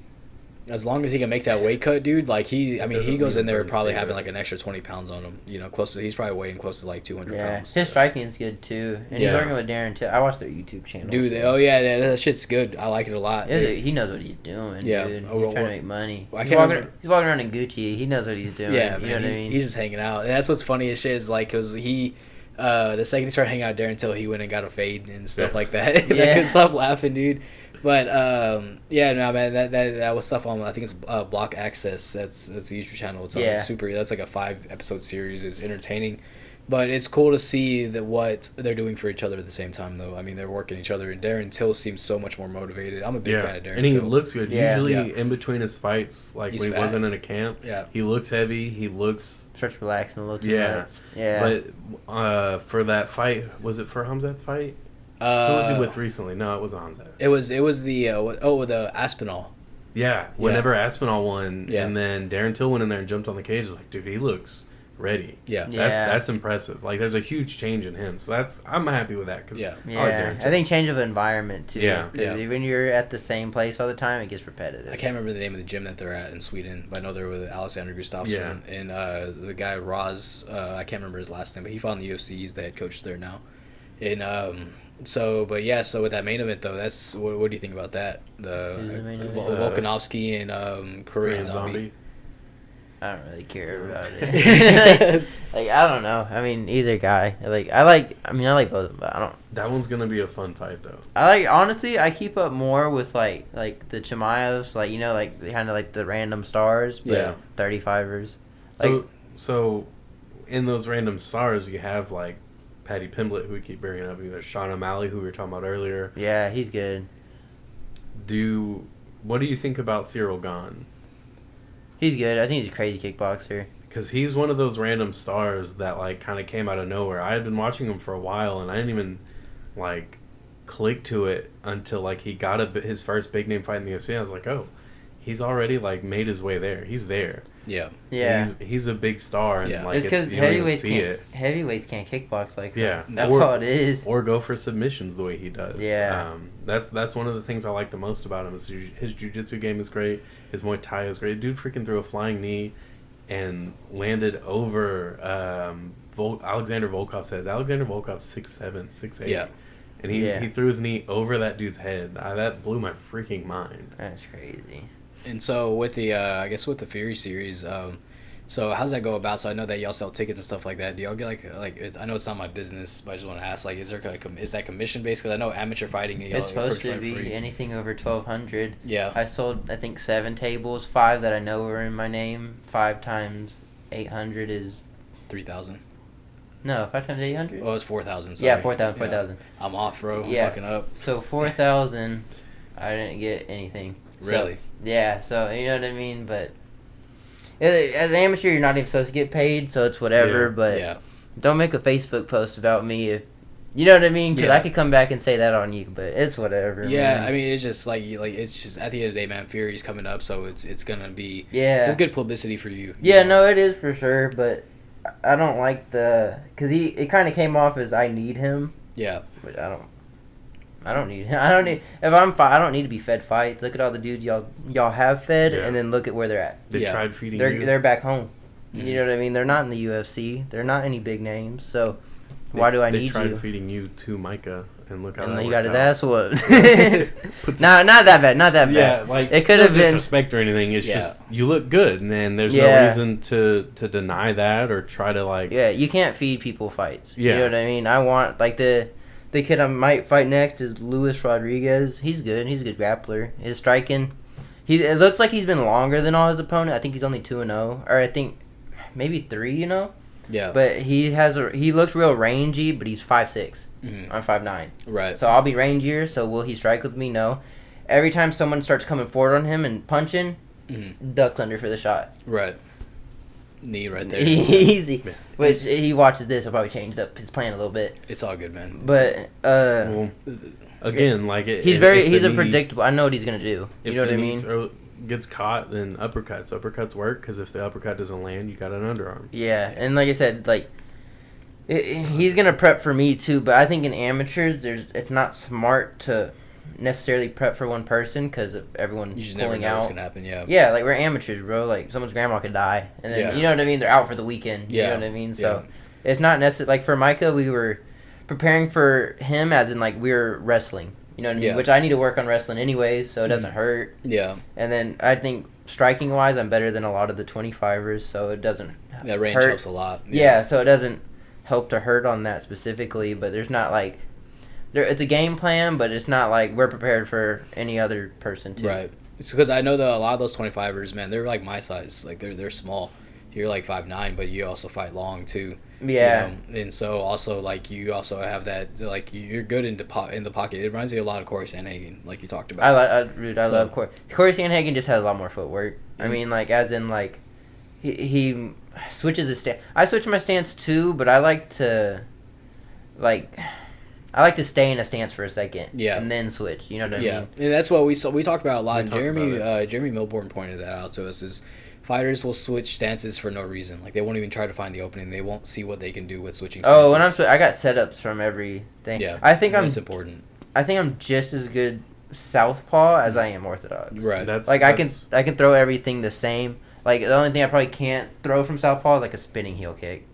as long as he can make that weight cut, dude. Like he goes in there probably having like an extra 20 pounds on him. You know, he's probably weighing close to like 200 pounds. His striking is good too, and he's working with Darren too. I watched their YouTube channel. Dude, that shit's good. I like it a lot. He knows what he's doing. Yeah, dude. He's trying to make money. He's walking around in Gucci. He knows what he's doing. Yeah, you know what I mean. He's just hanging out, and that's what's funny as shit is like because he. The second he started hanging out with Darren until he went and got a fade and stuff like that. I couldn't stop laughing, dude. But man, that was stuff on. I think it's Block Access. That's the YouTube channel. It's super. That's like a 5-episode series. It's entertaining, but it's cool to see what they're doing for each other at the same time. Though I mean, they're working each other. And Darren Till seems so much more motivated. I'm a big fan of Darren. And he Till. looks good. Usually in between his fights, like he's when he wasn't in a camp, he looks heavy. He looks starts relaxing a little too much. Yeah. But for that fight, was it for Hamzat's fight? Who was he with recently? No, it wasn't Hamzat. It was the Aspinall. Yeah, whenever Aspinall won, and then Darren Till went in there and jumped on the cage. I was like, dude, he looks ready. That's impressive. Like, there's a huge change in him. So I'm happy with that. Cause I think change of environment too. Because when you're at the same place all the time, it gets repetitive. I can't remember the name of the gym that they're at in Sweden, but I know they're with Alexander Gustafsson and the guy Roz. I can't remember his last name, but he fought in the UFC. He's the head coach there now. And so with that main event though, that's what do you think about that? The Volkanovski and Korean Zombie. I don't really care about it. Like I don't know. I mean, either guy. I like both of them, but I don't. That one's gonna be a fun fight though. Honestly, I keep up more with like the Chimaevs, like kind of like the random stars, but 35ers. So in those random stars, you have like Paddy Pimblett, who we keep bringing up. There's Sean O'Malley, who we were talking about earlier. Yeah, he's good. What do you think about Cyril Gane? He's good. I think he's a crazy kickboxer. Because he's one of those random stars that like kind of came out of nowhere. I had been watching him for a while, and I didn't even like click to it until like he got his first big name fight in the UFC. I was like, oh, he's already like made his way there. He's there. Yeah. He's a big star, and like it's because heavyweights can't kickbox like that. Yeah, that's all it is. Or go for submissions the way he does. Yeah. That's one of the things I like the most about him. Is his jiu-jitsu game is great. His Muay Thai is great. Dude freaking threw a flying knee and landed over Alexander Volkov's head. Alexander Volkov's 6'7", 6'8". Yeah. And he threw his knee over that dude's head. That blew my freaking mind. That's crazy. And so with the with the Fury series, so how's that go about? So I know that y'all sell tickets and stuff like that. Do y'all get I know it's not my business, but I just want to ask, like, is that commission based? Because I know amateur fighting. It's supposed to be anything over 1,200. Yeah. I sold I think 7 tables, 5 that I know were in my name. 5 times 800 is 3,000. No, 5 times 800. Oh, it's 4,000. Yeah, 4,000. 4,000. I'm off, bro. I'm fucking up. So 4,000, I didn't get anything. Really? So, yeah. So you know what I mean, but as an amateur, you're not even supposed to get paid, so it's whatever. Yeah. But don't make a Facebook post about me if you know what I mean, because I could come back and say that on you, but it's whatever. Yeah, man. I mean, it's just like it's just at the end of the day, man. Fury's coming up, so it's gonna be it's good publicity for you. Yeah, no, it is for sure, but I don't like because it kind of came off as I need him. Yeah, but I don't need him. I don't need to be fed fights. Look at all the dudes y'all have fed, and then look at where they're at. They tried feeding you. They're back home. Mm-hmm. You know what I mean? They're not in the UFC. They're not any big names. So why do I need you? They tried feeding you to Micah, and look how and that he got his out. Ass whooped. No, not that bad. Not that bad. Yeah, like it could have been disrespect or anything. It's just you look good, and then there's no reason to deny that or try to like. Yeah, you can't feed people fights. Yeah. You know what I mean? I want like the kid I might fight next is Luis Rodriguez. He's good. He's a good grappler. His striking, it looks like he's been longer than all his opponent. I think he's only 2-0, or I think maybe 3. You know. Yeah. But he looks real rangy, but he's 5'6". Mm-hmm. I'm 5'9". Right. So I'll be rangier. So will he strike with me? No. Every time someone starts coming forward on him and punching, ducks under for the shot. Right. Knee right there. Easy. Which he watches this, he'll probably change up his plan a little bit. It's all good, man. But again, like he's a predictable. I know what he's gonna do. You know what I mean? gets caught, then uppercuts. Uppercuts work because if the uppercut doesn't land, you got an underarm. Yeah, and like I said, like he's gonna prep for me too. But I think in amateurs, it's not smart to necessarily prep for one person because of everyone you just pulling never know out. what's gonna happen. Yeah. Yeah, like we're amateurs, bro. Like someone's grandma could die, and then you know what I mean. They're out for the weekend. You know what I mean. So it's not necessary. Like for Micah, we were preparing for him as in like we were wrestling. You know what I mean? Which I need to work on wrestling anyways, so it doesn't hurt. Yeah. And then I think striking wise, I'm better than a lot of the 25ers, so it doesn't. That range hurt. helps a lot. Yeah, so it doesn't help to hurt on that specifically, but there's not like. It's a game plan, but it's not like we're prepared for any other person too. Right. It's because I know that a lot of those 25ers, man, they're like my size. Like they're small. You're like 5'9", but you also fight long too. Yeah. You know? And so also like you also have that like you're good in the pocket. It reminds me a lot of Corey Sandhagen, like you talked about. I love Corey. Corey Sandhagen just has a lot more footwork. I mean, like as in like he switches his stance. I switch my stance too, but I like to stay in a stance for a second, and then switch. You know what I mean? Yeah, and that's what we talked about a lot. And Jeremy Milbourne pointed that out to us: is fighters will switch stances for no reason. Like they won't even try to find the opening. They won't see what they can do with switching stances. Oh, when I got setups from everything. Yeah, I think that's important. I think I'm just as good southpaw as I am orthodox. Right. I can throw everything the same. Like the only thing I probably can't throw from southpaw is like a spinning heel kick.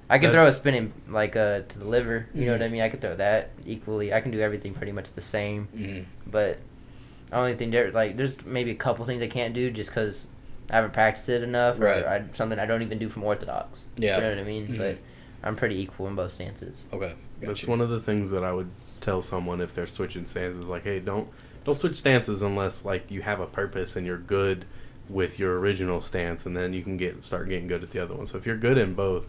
I can throw a spinning to the liver. You know what I mean? I could throw that equally. I can do everything pretty much the same. Mm-hmm. But the only thing there's maybe a couple things I can't do just because I haven't practiced it enough, or something I don't even do from orthodox. Yeah. You know what I mean? Mm-hmm. But I'm pretty equal in both stances. Okay. That's one of the things that I would tell someone if they're switching stances. Like, hey, don't switch stances unless like you have a purpose and you're good with your original stance, and then you can start getting good at the other one. So if you're good in both.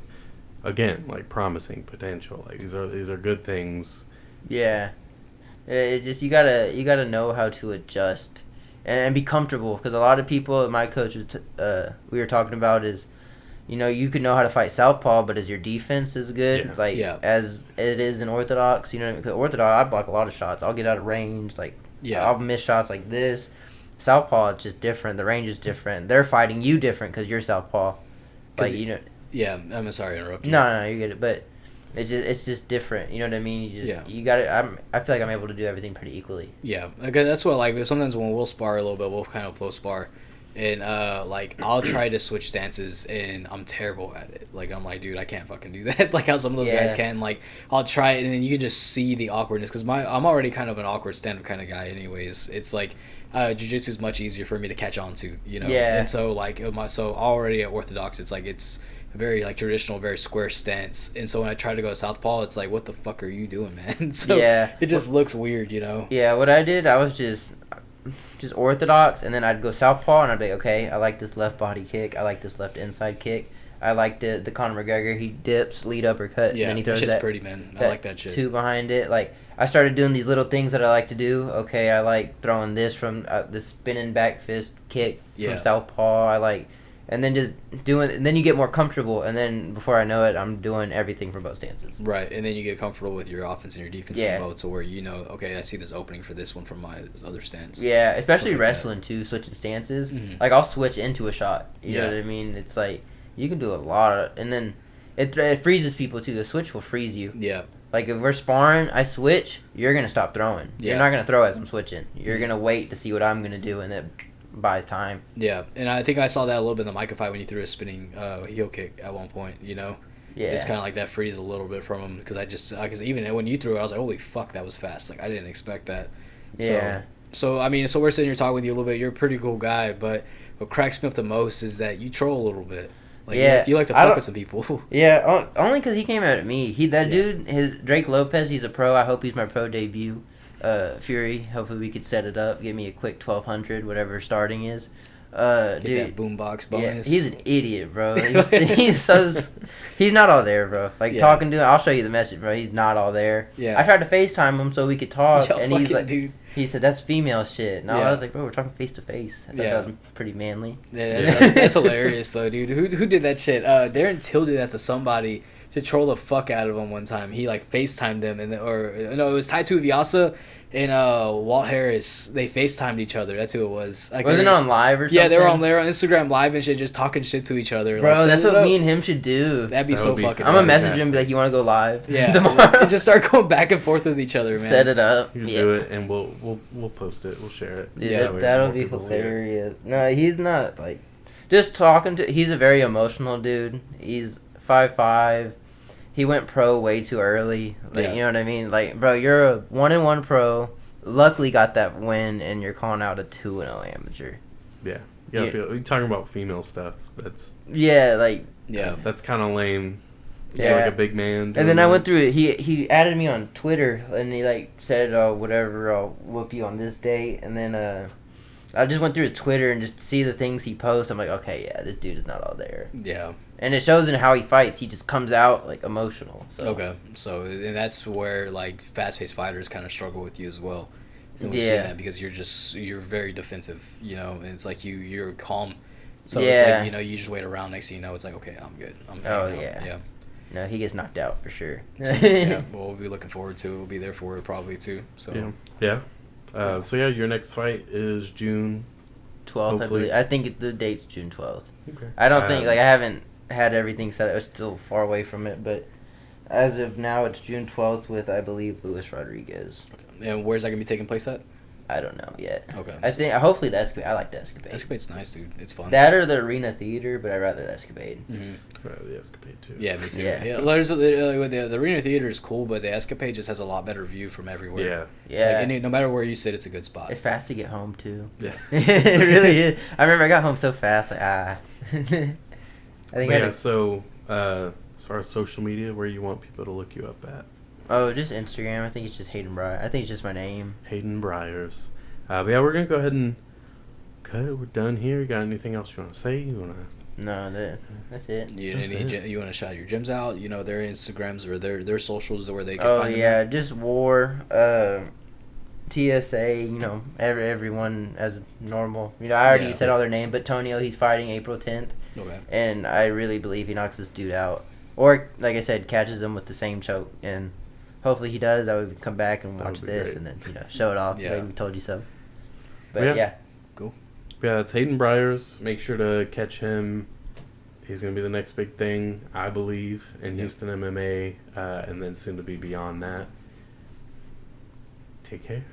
Again, like promising potential. Like these are good things. Yeah, it just you gotta know how to adjust and be comfortable, because a lot of people, my coach we were talking about is, you can know how to fight southpaw, but as your defense is good, as it is in orthodox, because orthodox I block a lot of shots. I'll get out of range, I'll miss shots like this. Southpaw is just different. The range is different. They're fighting you different because you're southpaw. Yeah, I'm sorry to interrupt you. No, you get it, but it's just different. You know what I mean? You got it. I feel like I'm able to do everything pretty equally. Yeah, okay, that's what sometimes when we'll spar a little bit, we'll kind of flow spar, and I'll try to switch stances, and I'm terrible at it. Like I'm like, dude, I can't fucking do that. Like how some of those guys can. Like I'll try it, and then you can just see the awkwardness because I'm already kind of an awkward stand-up kind of guy. Anyways, it's like. Jiu-jitsu is much easier for me to catch on to, and so already at orthodox it's a very traditional, very square stance, and so when I try to go southpaw, it's like, what the fuck are you doing, man? So it just looks weird, Yeah, what I did, I was just orthodox, and then I'd go southpaw, and I'd be okay, I like this left body kick, I like this left inside kick, I like the Conor McGregor, he dips, lead uppercut, and then he throws that pretty, man. I like that shit. Two behind it, I started doing these little things that I like to do. Okay, I like throwing this from the spinning back fist kick from southpaw. And then just doing. And then you get more comfortable. And then before I know it, I'm doing everything from both stances. Right, and then you get comfortable with your offense and your defense from both, to where okay, I see this opening for this one from my other stance. Yeah, especially wrestling too, switching stances. Mm-hmm. I'll switch into a shot. You know what I mean? It's you can do a lot and then it freezes people too. The switch will freeze you. Yeah. If we're sparring, I switch, you're going to stop throwing. Yeah. You're not going to throw as I'm switching. You're going to wait to see what I'm going to do, and it buys time. Yeah, and I think I saw that a little bit in the Micah fight when he threw a spinning heel kick at one point, Yeah. It's kind of like that freeze a little bit from him, because even when you threw it, I was like, holy fuck, that was fast. I didn't expect that. Yeah. So we're sitting here talking with you a little bit. You're a pretty cool guy, but what cracks me up the most is that you troll a little bit. You like to fuck with some people. Yeah, only because he came out at me. Dude, Drake Lopez, he's a pro. I hope he's my pro debut. Fury, hopefully we could set it up. Give me a quick 1,200, whatever starting is. Get that boombox bonus. Yeah, he's an idiot, bro. He's not all there, bro. Talking to him, I'll show you the message, bro. He's not all there. Yeah. I tried to FaceTime him so we could talk, and he's like, dude. He said, that's female shit. And I was like, bro, we're talking face to face. I thought that was pretty manly. Yeah, that's hilarious, though, dude. Who did that shit? Darren Till did that to somebody to troll the fuck out of him one time. He FaceTimed them, it was Taito Vyasa, and Walt Harris, they FaceTimed each other. That's who it was. Wasn't it on live or something? Yeah, they were on Instagram live and shit, just talking shit to each other. Bro, that's what me and him should do. That'd be so fucking. I'm gonna message him and be like, "You want to go live?" Yeah, tomorrow. And just start going back and forth with each other, man. Set it up. You do it, and we'll post it. We'll share it. Yeah, that'll be hilarious. No, he's not like just talking to. He's a very emotional dude. He's 5'5". He went pro way too early. Like, you know what I mean? Like, bro, you're a 1-1 pro. Luckily got that win, and you're calling out a 2-0 amateur. Yeah. You're talking about female stuff. That's... Yeah, like... Yeah. That's kind of lame. Yeah. Like a big man. And then I went through it. He added me on Twitter, and he, like, said, "Oh, whatever, I'll whoop you on this date." And then, I just went through his Twitter and just see the things he posts. I'm like, okay, yeah, this dude is not all there. Yeah. And it shows in how he fights. He just comes out, like, emotional. So. Okay. So, and that's where, like, fast-paced fighters kind of struggle with you as well. That because you're very defensive, you know, and it's like you're calm. So it's like, you know, you just wait around. Next thing you know, it's like, okay, I'm good. Yeah. No, he gets knocked out for sure. Yeah, well, we'll be looking forward to it. We'll be there for it probably too. So yeah. So your next fight is June 12th, I believe. I think the date's June 12th. Okay. I don't think, like, I haven't had everything set. I was still far away from it, but as of now, it's June 12th with, I believe, Luis Rodriguez. Okay. And where's that gonna be taking place at? I don't know yet. Okay. I think hopefully the Escapade. I like the Escapade. Escapade's nice, dude. It's fun. That or the Arena Theater, but I'd rather the Escapade. Mm-hmm. Rather the Escapade too. Yeah, me too. Yeah. There's the Arena Theater is cool, but the Escapade just has a lot better view from everywhere. Yeah. Like, no matter where you sit, it's a good spot. It's fast to get home too. Yeah. It really is. I remember I got home so fast. Like I think So as far as social media, where you want people to look you up at? Oh, just Instagram. I think it's just Hayden Briers. I think it's just my name. Hayden Briers. But yeah, we're going to go ahead and cut it. We're done here. You got anything else you want to say? You want to? No, that's it. You want to shout your gyms out? You know, their Instagrams or their socials where they can find them. Oh, yeah. Just War, TSA, you know, everyone as normal. You know, I already said all their name, but Tonio, he's fighting April 10th. Okay. And I really believe he knocks this dude out. Or, like I said, catches him with the same choke. And hopefully he does. I would come back and watch this and then, you know, show it off. Like we told you so. But yeah. Cool. Yeah, that's Hayden Briers. Make sure to catch him. He's going to be the next big thing, I believe, in Houston MMA, and then soon to be beyond that. Take care.